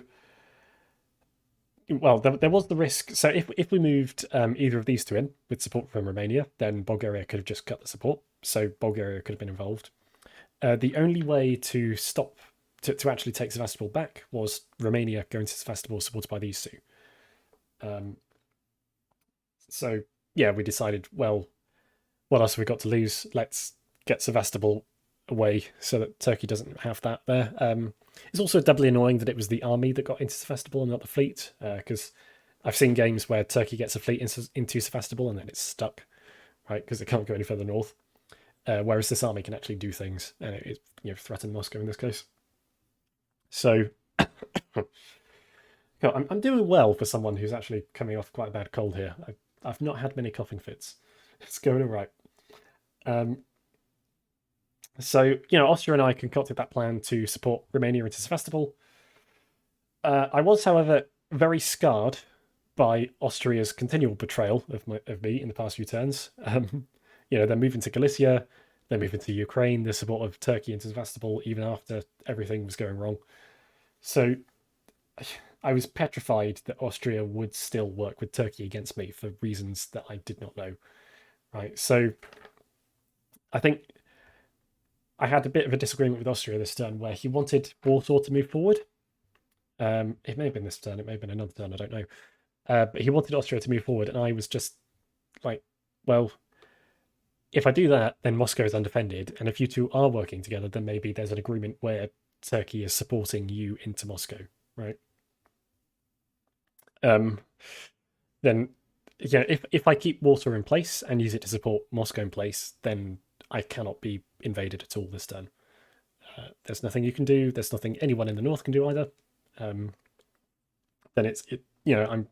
well, there was the risk. So if we moved either of these two in with support from Romania, then Bulgaria could have just cut the support. So Bulgaria could have been involved. The only way to stop, to actually take Sevastopol back, was Romania going to Sevastopol supported by these two. So yeah, we decided, well, what else have we got to lose? Let's get Sevastopol away so that Turkey doesn't have that there. It's also doubly annoying that it was the army that got into Sevastopol and not the fleet, because I've seen games where Turkey gets a fleet into Sevastopol and then it's stuck, right, because it can't go any further north. Whereas this army can actually do things, and it threaten Moscow in this case. So I'm doing well for someone who's actually coming off quite a bad cold here. I've not had many coughing fits. It's going all right. So, Austria and I concocted that plan to support Romania into Sevastopol. I was, however, very scarred by Austria's continual betrayal of me in the past few turns. They're moving to Galicia, they're moving to Ukraine, the support of Turkey into Sevastopol, even after everything was going wrong. So I was petrified that Austria would still work with Turkey against me for reasons that I did not know. Right, so I think I had a bit of a disagreement with Austria this turn, where he wanted Warsaw to move forward. It may have been this turn, it may have been another turn, I don't know. But he wanted Austria to move forward, and I was just like, well, if I do that, then Moscow is undefended, and if you two are working together, then maybe there's an agreement where Turkey is supporting you into Moscow, right? Then, yeah, if I keep Warsaw in place and use it to support Moscow in place, then I cannot be invaded at all this turn. There's nothing you can do. There's nothing anyone in the north can do either. Then I'm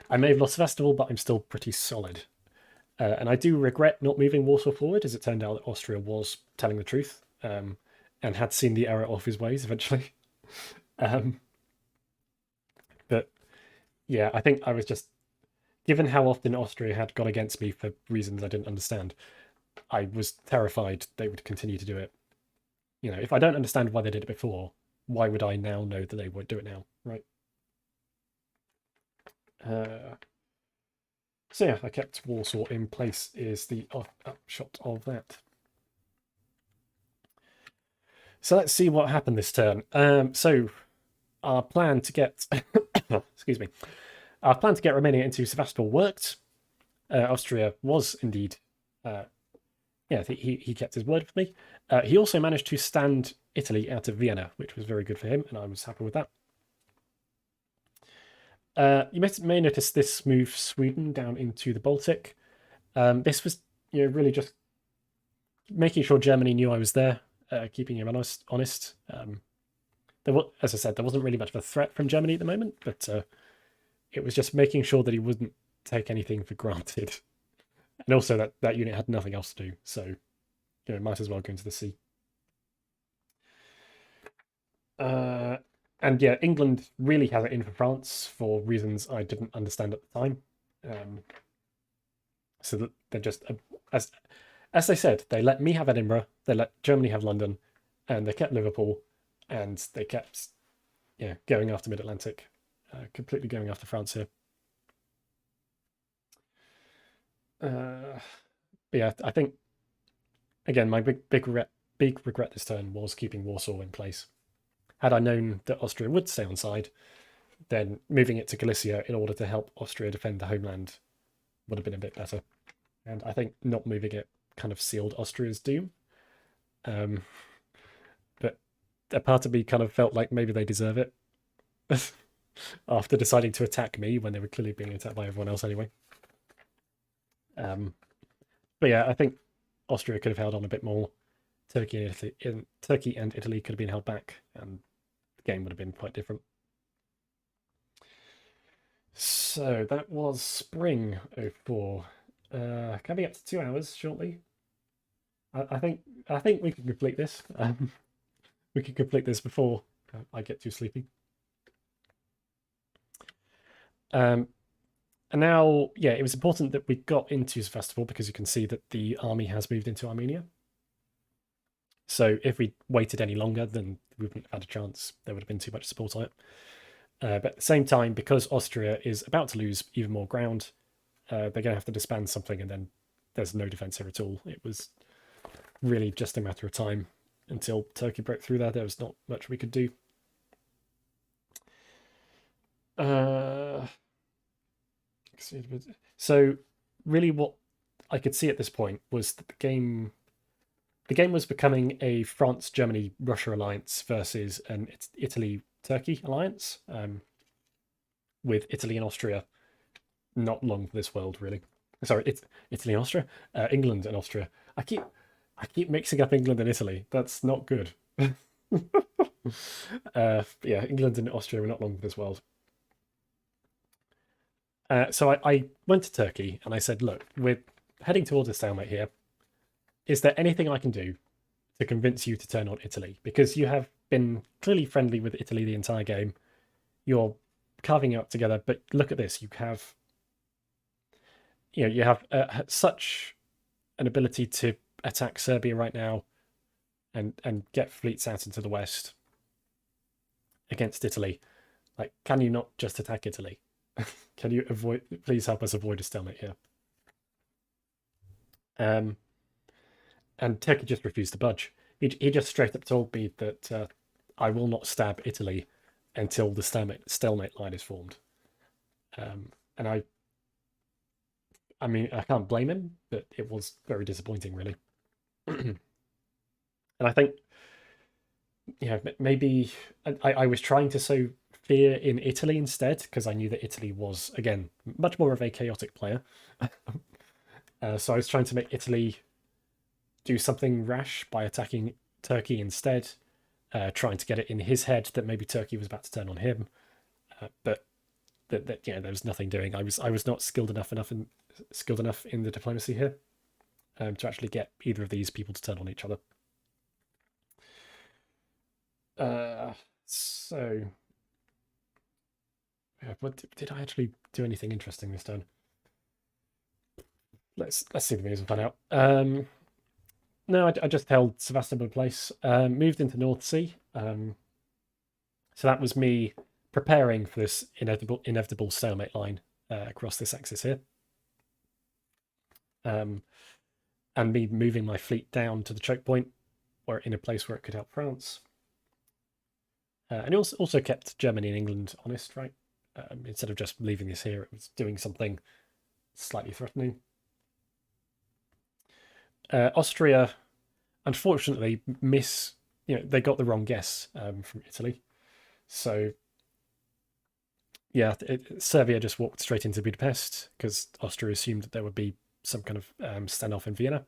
I may have lost Sevastopol, but I'm still pretty solid. And I do regret not moving Warsaw forward, as it turned out that Austria was telling the truth, and had seen the error of his ways eventually. Um, but yeah, I think I was just, given how often Austria had gone against me for reasons I didn't understand, I was terrified they would continue to do it. You know, if I don't understand why they did it before, why would I now know that they won't do it now, right? So yeah, I kept Warsaw in place is the upshot of that. So let's see what happened this turn. So our plan to get, excuse me, our plan to get Romania into Sevastopol worked. Austria was indeed, yeah, he kept his word with me. He also managed to stand Italy out of Vienna, which was very good for him, and I was happy with that. You may notice this moved Sweden down into the Baltic. This was, really just making sure Germany knew I was there, keeping him honest. As I said, there wasn't really much of a threat from Germany at the moment, but it was just making sure that he wouldn't take anything for granted, and also that unit had nothing else to do, so might as well go into the sea. And yeah, England really has it in for France for reasons I didn't understand at the time. So that they're just, as they said, they let me have Edinburgh, they let Germany have London, and they kept Liverpool, and they kept, going after Mid-Atlantic, completely going after France here. But yeah, I think, again, my big regret this turn was keeping Warsaw in place. Had I known that Austria would stay on side, then moving it to Galicia in order to help Austria defend the homeland would have been a bit better. And I think not moving it kind of sealed Austria's doom. But a part of me kind of felt like maybe they deserve it after deciding to attack me when they were clearly being attacked by everyone else anyway. But yeah, I think Austria could have held on a bit more. Turkey and Italy could have been held back, and the game would have been quite different. So that was spring 04. Coming up to 2 hours shortly. I think we can complete this. We can complete this before I get too sleepy. And now, yeah, it was important that we got into Sevastopol because you can see that the army has moved into Armenia. So if we waited any longer, then we wouldn't have had a chance. There would have been too much support on it. But at the same time, because Austria is about to lose even more ground, they're going to have to disband something, and then there's no defense here at all. It was really just a matter of time until Turkey broke through there. There was not much we could do. So really what I could see at this point was that the game was becoming a France-Germany-Russia alliance versus an Italy-Turkey alliance, with Italy and Austria not long for this world, really. Sorry, it's Italy and Austria, England and Austria. I keep mixing up England and Italy. That's not good. Yeah, England and Austria were not long for this world. So I went to Turkey and I said, look, we're heading towards a stalemate here. Is there anything I can do to convince you to turn on Italy? Because you have been clearly friendly with Italy the entire game. You're carving it up together, but look at this. You have, such an ability to attack Serbia right now and get fleets out into the west against Italy. Like, can you not just attack Italy? Can you please help us avoid a stalemate here? And Turkey just refused to budge. He just straight up told me that I will not stab Italy until the stalemate line is formed. And I mean, I can't blame him, but it was very disappointing, really. And I think, maybe I was trying to sow fear in Italy instead, because I knew that Italy was, again, much more of a chaotic player. So I was trying to make Italy do something rash by attacking Turkey instead, trying to get it in his head that maybe Turkey was about to turn on him. But that there was nothing doing. I was not skilled enough in the diplomacy here to actually get either of these people to turn on each other. So what did I actually do anything interesting this turn? Let's see the moves and find out. No, I just held Sevastopol place. Moved into North Sea. So that was me preparing for this inevitable stalemate line across this axis here. And me moving my fleet down to the choke point, or in a place where it could help France. And it also kept Germany and England honest, right? Instead of just leaving this here, it was doing something slightly threatening. Austria, unfortunately, they got the wrong guess from Italy. So, yeah, Serbia just walked straight into Budapest because Austria assumed that there would be some kind of standoff in Vienna.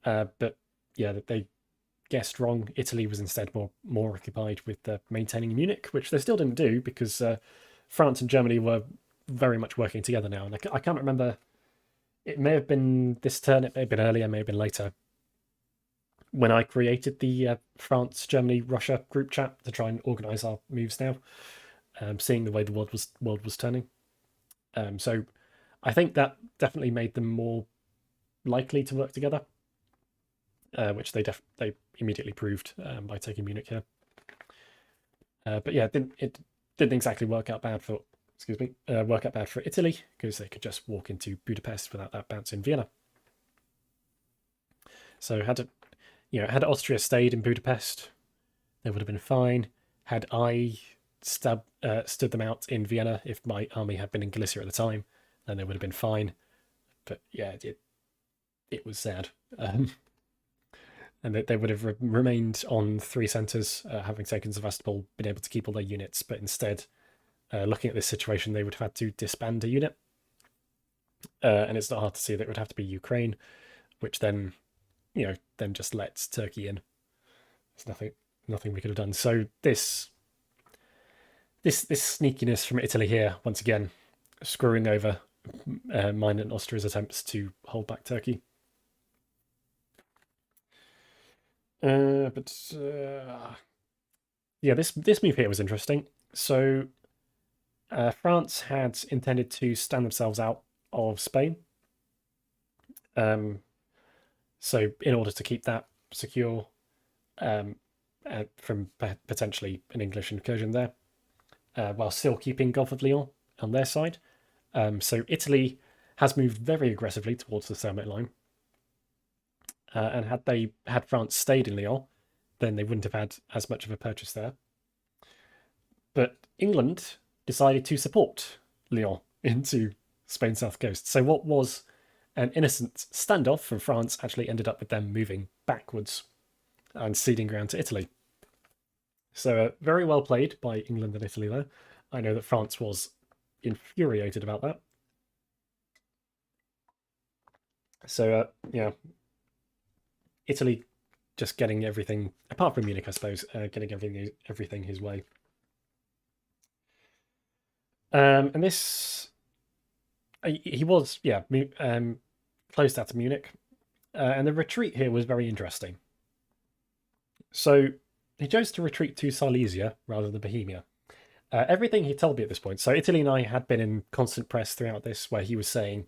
But yeah, they guessed wrong. Italy was instead more occupied with maintaining Munich, which they still didn't do because France and Germany were very much working together now. And I can't remember. It may have been this turn. It may have been earlier. It may have been later. When I created the France, Germany, Russia group chat to try and organise our moves now, seeing the way the world was turning. So I think that definitely made them more likely to work together, which they immediately proved by taking Munich here. But yeah, it didn't exactly work out bad for Italy because they could just walk into Budapest without that bounce in Vienna. So had Austria stayed in Budapest, they would have been fine. Had I stood them out in Vienna, if my army had been in Galicia at the time, then they would have been fine. But yeah, it was sad. And they would have remained on 3 centres, having taken Sevastopol, been able to keep all their units, but instead, looking at this situation, they would have had to disband a unit. And it's not hard to see that it would have to be Ukraine, which then just lets Turkey in. There's nothing we could have done. So this sneakiness from Italy here, once again, screwing over mine and Austria's attempts to hold back Turkey. Yeah, this move here was interesting. So France had intended to stand themselves out of Spain. So in order to keep that secure from potentially an English incursion there, while still keeping Gulf of Lion on their side. So Italy has moved very aggressively towards the stalemate line. And had France stayed in Lyon, then they wouldn't have had as much of a purchase there. But England decided to support Lyon into Spain's south coast. So what was an innocent standoff from France actually ended up with them moving backwards and ceding ground to Italy. So very well played by England and Italy there. I know that France was infuriated about that. So yeah, Italy just getting everything, apart from Munich, I suppose, getting everything his way. And this, he was, closed out to Munich. And the retreat here was very interesting. So he chose to retreat to Silesia rather than Bohemia. Everything he told me at this point, so Italy and I had been in constant press throughout this, where he was saying,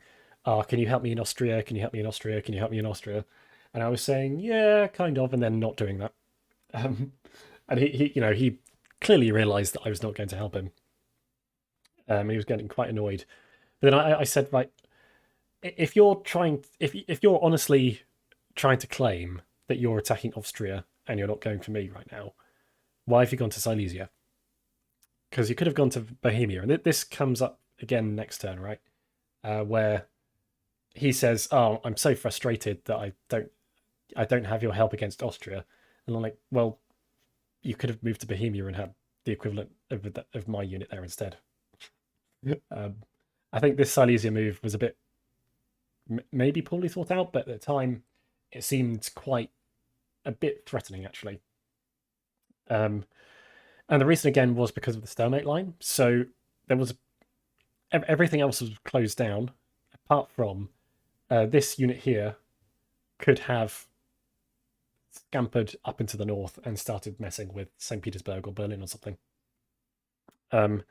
can you help me in Austria? Can you help me in Austria? Can you help me in Austria? And I was saying, yeah, kind of, and then not doing that. And he clearly realised that I was not going to help him. He was getting quite annoyed. But then I said, right, if you're honestly trying to claim that you're attacking Austria and you're not going for me right now, why have you gone to Silesia? Because you could have gone to Bohemia. And this comes up again next turn, right? Where he says, oh, I'm so frustrated that I don't have your help against Austria. And I'm like, well, you could have moved to Bohemia and had the equivalent of my unit there instead. I think this Silesia move was a bit maybe poorly thought out, but at the time it seemed quite a bit threatening, actually. And the reason again was because of the stalemate line. So there was everything else was closed down, apart from this unit here could have scampered up into the north and started messing with St. Petersburg or Berlin or something. And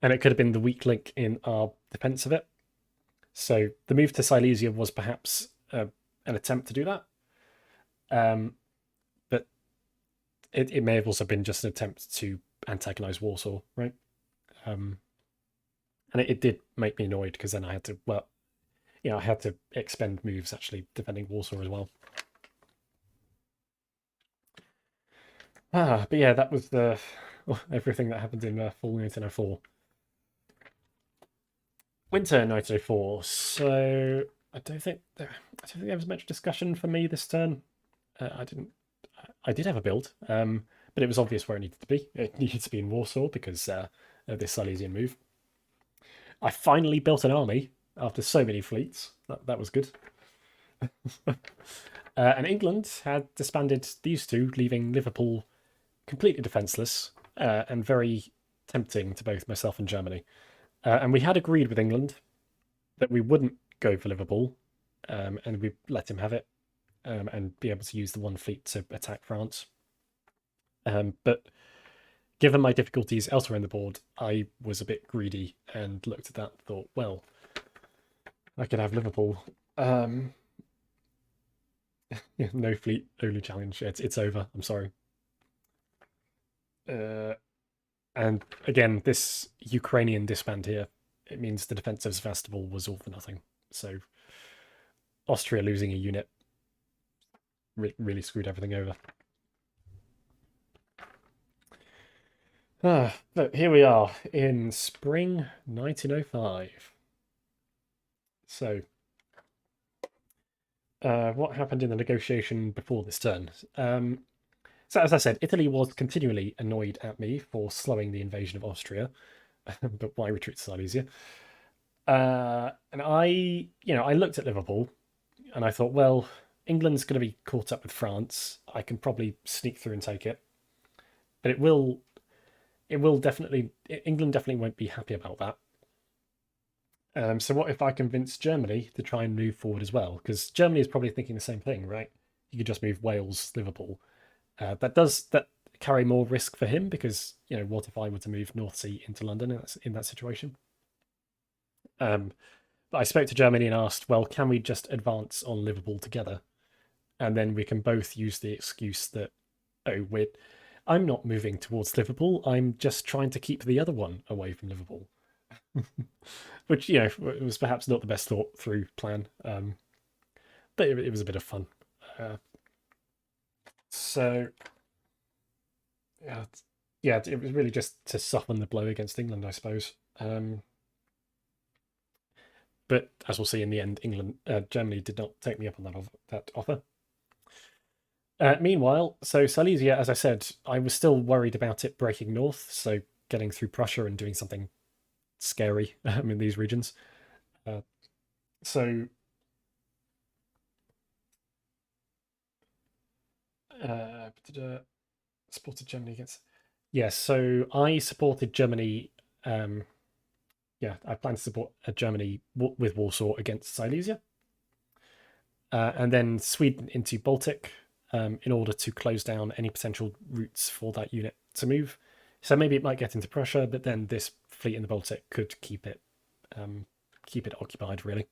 it could have been the weak link in our defense of it. So the move to Silesia was perhaps an attempt to do that. But it may have also been just an attempt to antagonize Warsaw, right? And it did make me annoyed because then I had to, I had to expend moves actually defending Warsaw as well. But yeah, that was everything that happened in fall 1904. Winter 1904. So I don't think there was much discussion for me this turn. I did have a build, but it was obvious where it needed to be. It needed to be in Warsaw because of this Silesian move. I finally built an army after so many fleets. That was good. And England had disbanded these two, leaving Liverpool completely defenceless and very tempting to both myself and Germany. And we had agreed with England that we wouldn't go for Liverpool, and we'd let him have it and be able to use the one fleet to attack France. But given my difficulties elsewhere in the board, I was a bit greedy and looked at that and thought, well, I could have Liverpool. Yeah, no fleet, only challenge. It's over. I'm sorry. And again, this Ukrainian disband here, it means the defense of Sevastopol was all for nothing. So Austria losing a unit really screwed everything over. But here we are in spring 1905. So what happened in the negotiation before this turn? So as I said, Italy was continually annoyed at me for slowing the invasion of Austria, but why retreat to Silesia? And I looked at Liverpool and I thought, well, England's going to be caught up with France. I can probably sneak through and take it, but England definitely won't be happy about that. So what if I convince Germany to try and move forward as well? Because Germany is probably thinking the same thing, right? You could just move Wales, Liverpool. That carry more risk for him because what if I were to move North Sea into London in that situation? But I spoke to Germany and asked, well, can we just advance on Liverpool together, and then we can both use the excuse that I'm not moving towards Liverpool. I'm just trying to keep the other one away from Liverpool, which was perhaps not the best thought through plan, but it was a bit of fun. So, yeah, it was really just to soften the blow against England, I suppose. But as we'll see in the end, Germany did not take me up on that offer. Meanwhile, so Silesia, as I said, I was still worried about it breaking north, so getting through Prussia and doing something scary in these regions. So supported Germany against. Yes, so I supported Germany. I plan to support Germany with Warsaw against Silesia, and then Sweden into Baltic in order to close down any potential routes for that unit to move. So maybe it might get into Prussia, but then this fleet in the Baltic could keep it occupied. Really,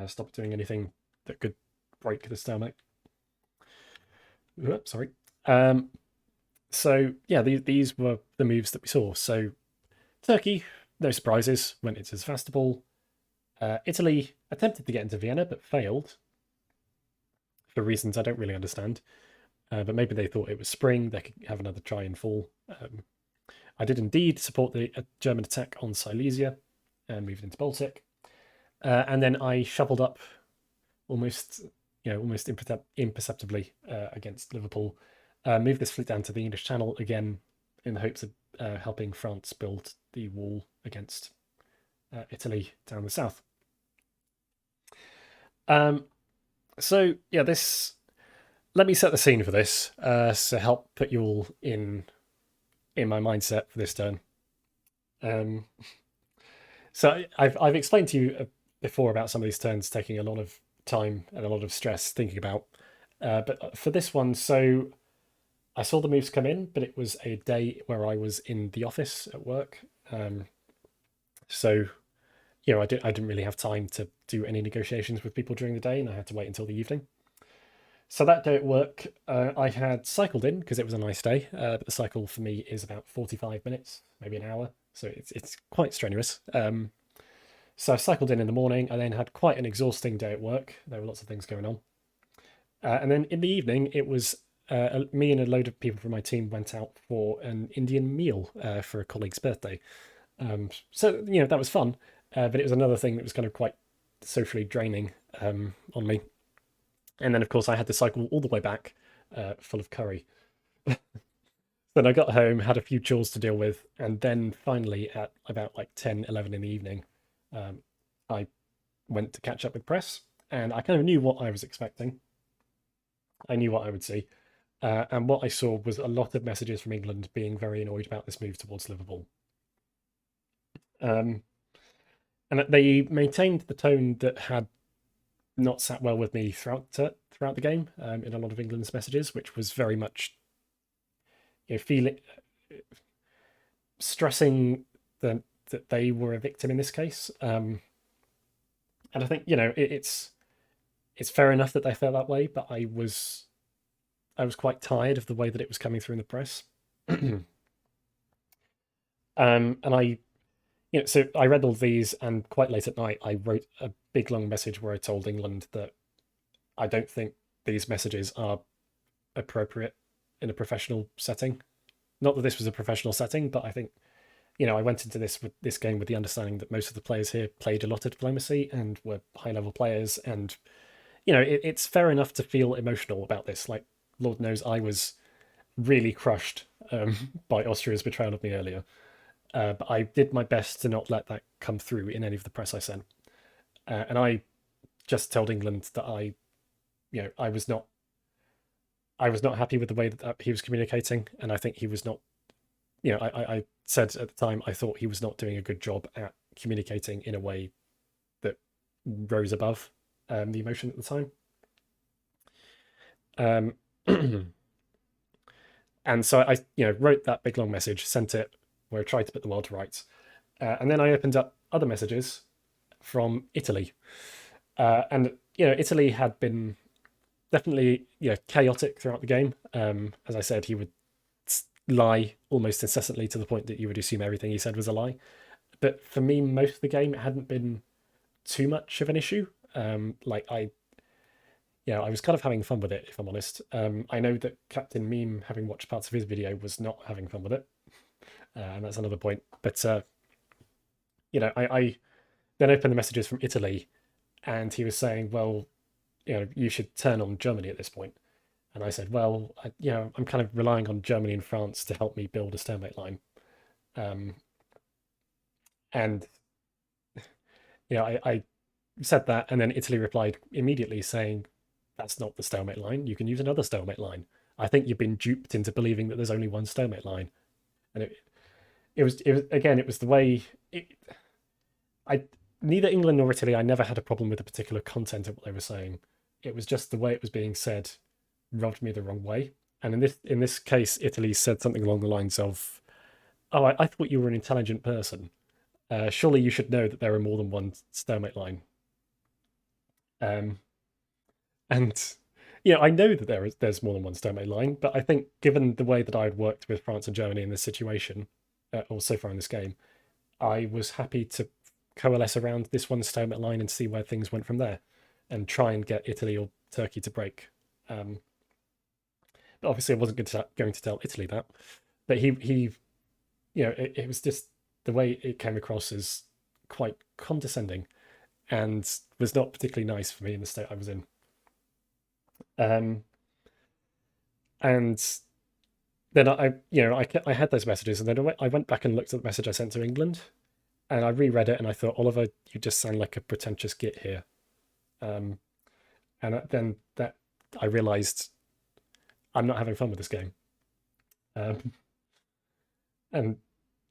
stop doing anything that could break the stalemate. Sorry. So yeah, these were the moves that we saw. So Turkey, no surprises, went into Sevastopol. Italy attempted to get into Vienna but failed for reasons I don't really understand. But maybe they thought it was spring, they could have another try in fall. I did indeed support the German attack on Silesia and moved into Baltic. And then I shuffled up almost imperceptibly against Liverpool. Moved this fleet down to the English Channel again in the hopes of helping France build the wall against Italy down the south. So yeah, let me set the scene for this to help put you all in in my mindset for this turn. Um, so I've explained to you before about some of these turns taking a lot of time and a lot of stress thinking about. But for this one, so I saw the moves come in, but it was a day where I was in the office at work. So I didn't really have time to do any negotiations with people during the day, and I had to wait until the evening. So that day at work, I had cycled in because it was a nice day. But the cycle for me is about 45 minutes, maybe an hour. So it's quite strenuous. So I cycled in the morning. I then had quite an exhausting day at work. There were lots of things going on. And then in the evening, it was me and a load of people from my team went out for an Indian meal for a colleague's birthday. So that was fun, but it was another thing that was kind of quite socially draining on me. And then of course I had to cycle all the way back, full of curry. Then I got home, had a few chores to deal with, and then finally at about like 10, 11 in the evening, I went to catch up with press, and I kind of knew what I was expecting. I knew what I would see. And what I saw was a lot of messages from England being very annoyed about this move towards Liverpool. And they maintained the tone that had not sat well with me throughout the game in a lot of England's messages, which was very much feeling stressing that they were a victim in this case. And I think it's fair enough that they felt that way, but I was quite tired of the way that it was coming through in the press. And so I read all these, and quite late at night, I wrote a big long message where I told England that I don't think these messages are appropriate in a professional setting. Not that this was a professional setting, but I think I went into this game with the understanding that most of the players here played a lot of diplomacy and were high level players, and it's fair enough to feel emotional about this. Like, Lord knows I was really crushed by Austria's betrayal of me earlier. But I did my best to not let that come through in any of the press I sent. And I just told England that I was not happy with the way that he was communicating, and I think he was not. I said at the time I thought he was not doing a good job at communicating in a way that rose above the emotion at the time. And so I wrote that big long message, sent it, where I tried to put the world to rights, and then I opened up other messages from Italy, and Italy had been definitely chaotic throughout the game. As I said, he would lie almost incessantly to the point that you would assume everything he said was a lie. But for me, most of the game, it hadn't been too much of an issue. I was kind of having fun with it, if I'm honest. I know that Captain Meme, having watched parts of his video, was not having fun with it, and that's another point. But I then opened the messages from Italy, and he was saying, "Well, you should turn on Germany at this point." And I said, "Well, I'm kind of relying on Germany and France to help me build a stalemate line." And I said that, and then Italy replied immediately saying, "That's not the stalemate line. You can use another stalemate line. I think you've been duped into believing that there's only one stalemate line." And it was again, it was the way neither England nor Italy, I never had a problem with the particular content of what they were saying. It was just the way it was being said rubbed me the wrong way. And in this case, Italy said something along the lines of, "Oh, I thought you were an intelligent person. Surely you should know that there are more than one stalemate line." Um, and I know that there's more than one stalemate line, but I think given the way that I had worked with France and Germany in this situation, or so far in this game, I was happy to coalesce around this one stalemate line and see where things went from there, and try and get Italy or Turkey to break. But obviously, I wasn't going to tell Italy that. But he it was just the way it came across as quite condescending, and was not particularly nice for me in the state I was in. And then I had those messages, and then I went back and looked at the message I sent to England, and I reread it, and I thought, Oliver, you just sound like a pretentious git here. And then that I realised I'm not having fun with this game. And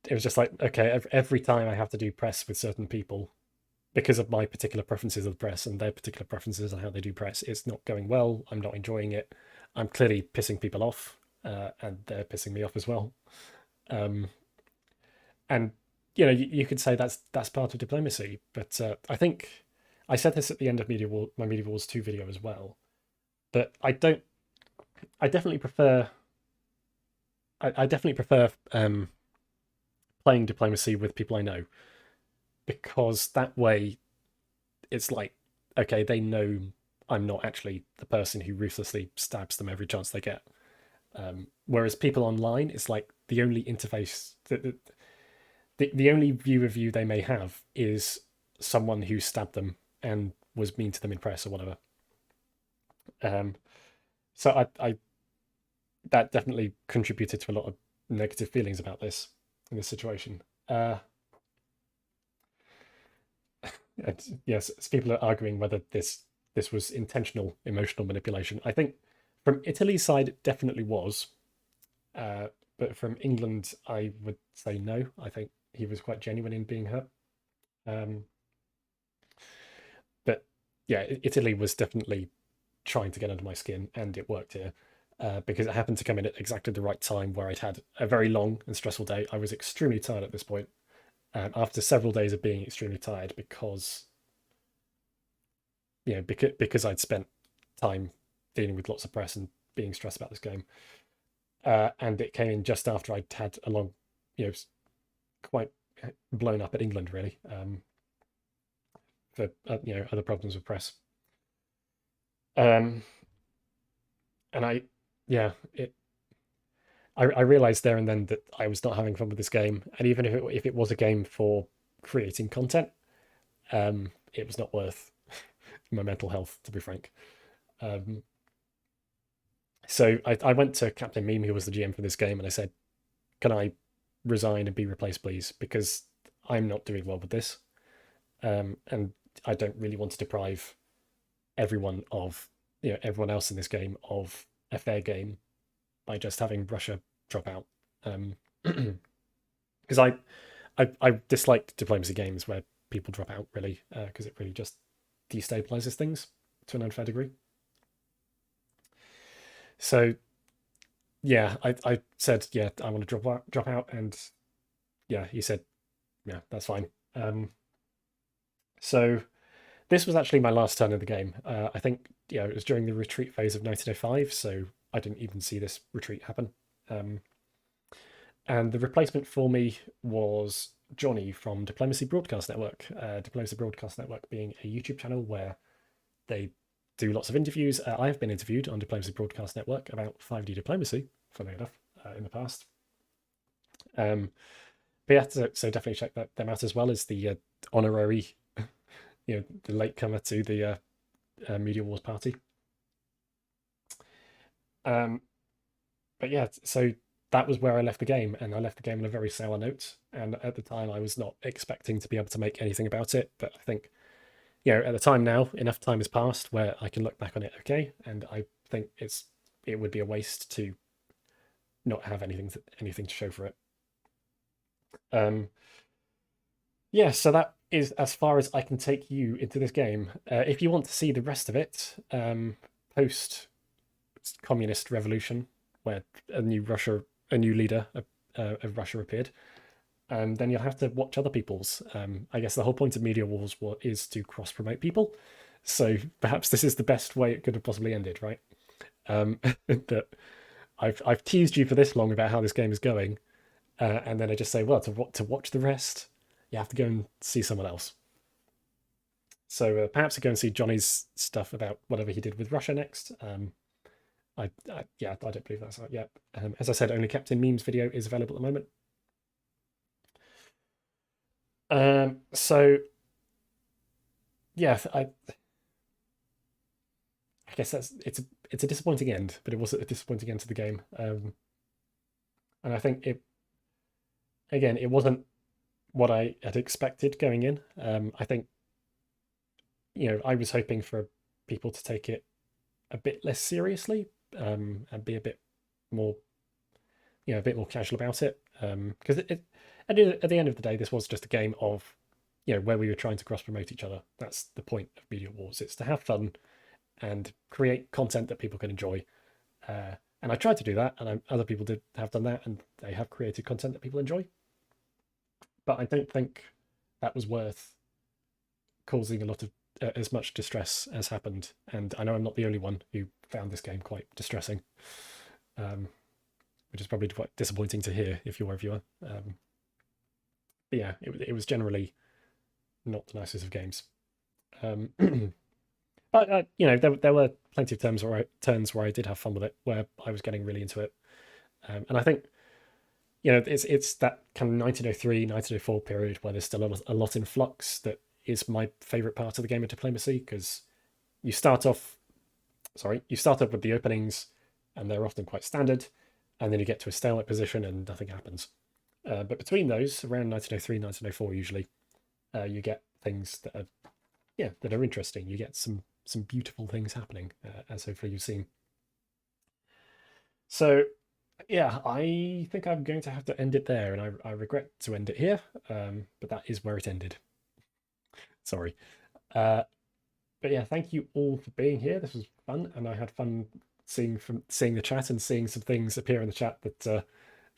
it was just like, okay, every time I have to do press with certain people because of my particular preferences of press and their particular preferences on how they do press, it's not going well. I'm not enjoying it. I'm clearly pissing people off, and they're pissing me off as well. Um, and you could say that's part of diplomacy. But I think I said this at the end of my Media Wars 2 video as well. But I don't. I definitely prefer. I definitely prefer playing diplomacy with people I know, because that way it's like, okay, they know I'm not actually the person who ruthlessly stabs them every chance they get. Whereas people online, it's like the only interface, the only view of you they may have is someone who stabbed them and was mean to them in press or whatever. Um, so I that definitely contributed to a lot of negative feelings about this in this situation. Yes, as people are arguing whether this was intentional emotional manipulation. I think from Italy's side, it definitely was. Uh, but from England, I would say no. I think he was quite genuine in being hurt. Um, but yeah, Italy was definitely trying to get under my skin, and it worked here. Because it happened to come in at exactly the right time where I'd had a very long and stressful day. I was extremely tired at this point. After several days of being extremely tired because because I'd spent time dealing with lots of press and being stressed about this game, and it came in just after I'd had a long, quite blown up at England really, for other problems with press, um, and yeah, I realized there and then that I was not having fun with this game, and even if it was a game for creating content, it was not worth my mental health, to be frank. Um, so I went to Captain Meme, who was the GM for this game, and I said, "Can I resign and be replaced, please? Because I'm not doing well with this, and I don't really want to deprive everyone else in this game of a fair game by just having Russia drop out." Because I dislike diplomacy games where people drop out really, because it really just destabilizes things to an unfair degree. So yeah, I said, yeah, I want to drop out, and yeah, he said, yeah, that's fine. So this was actually my last turn in the game. I think it was during the retreat phase of 1905, so I didn't even see this retreat happen. And the replacement for me was Johnny from Diplomacy Broadcast Network. Diplomacy Broadcast Network being a YouTube channel where they do lots of interviews. I've been interviewed on Diplomacy Broadcast Network about 5D diplomacy, funnily enough, in the past. But yeah, so definitely check them out, as well as the honorary, the latecomer to the Media Wars party. But yeah, so that was where I left the game, and I left the game on a very sour note. And at the time, I was not expecting to be able to make anything about it. But I think, at the time now, enough time has passed where I can look back on it okay, and I think it would be a waste to not have anything to show for it. Yeah, so that is as far as I can take you into this game. If you want to see the rest of it, post communist revolution, where a new leader of Russia appeared, then you'll have to watch other people's. I guess the whole point of Media Wars is to cross promote people, so perhaps this is the best way it could have possibly ended, right? That I've teased you for this long about how this game is going, and then I just say, well, to watch the rest, you have to go and see someone else. So perhaps go and see Johnny's stuff about whatever he did with Russia next. I don't believe that's out yet. As I said, only Captain Meme's video is available at the moment. So yeah, I guess it's a disappointing end, but it was a disappointing end to the game. And I think it wasn't what I had expected going in. I think I was hoping for people to take it a bit less seriously, and be a bit more a bit more casual about it, because at the end of the day, this was just a game of where we were trying to cross promote each other. That's the point of Media Wars. It's to have fun and create content that people can enjoy. And I tried to do that, and other people have done that, and they have created content that people enjoy. But I don't think that was worth causing a lot of as much distress as happened. And I know I'm not the only one who found this game quite distressing, which is probably quite disappointing to hear if you're a viewer. But yeah, it was generally not the nicest of games. But there were plenty of turns where I did have fun with it, where I was getting really into it, and I think it's that kind of 1903, 1904 period where there's still a lot in flux that is my favorite part of the game of diplomacy, because you start off with the openings, and they're often quite standard, and then you get to a stalemate position and nothing happens. But between those, around 1903, 1904, usually, you get things that are interesting. You get some beautiful things happening, as hopefully you've seen. So yeah, I think I'm going to have to end it there, and I regret to end it here, but that is where it ended. Sorry. But yeah, thank you all for being here. This was fun, and I had fun seeing the chat and seeing some things appear in the chat that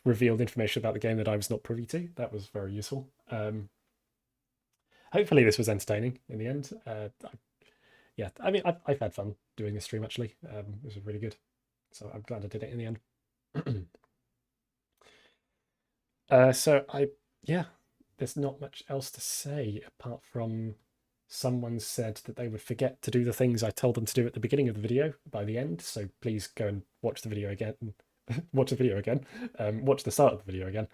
revealed information about the game that I was not privy to. That was very useful. Hopefully this was entertaining in the end. Yeah, I mean, I've had fun doing this stream, actually. This was really good. So I'm glad I did it in the end. There's not much else to say apart from someone said that they would forget to do the things I told them to do at the beginning of the video by the end. So please go and watch the video again. Watch the video again. Watch the start of the video again,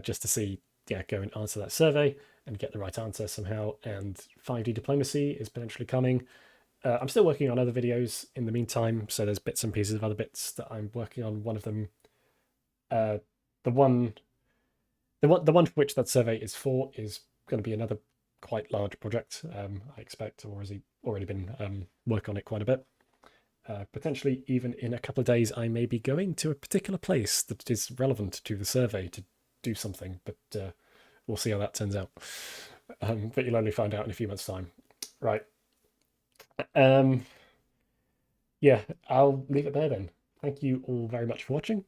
just to see. Yeah, go and answer that survey and get the right answer somehow. And 5D diplomacy is potentially coming. I'm still working on other videos in the meantime, so there's bits and pieces of other bits that I'm working on. One of them, the one for which that survey is for, is going to be another quite large project, I expect, or has he already been working on it quite a bit. Potentially even in a couple of days, I may be going to a particular place that is relevant to the survey to do something, but we'll see how that turns out. But you'll only find out in a few months' time. Right. Yeah, I'll leave it there then. Thank you all very much for watching.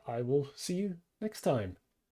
I will see you next time.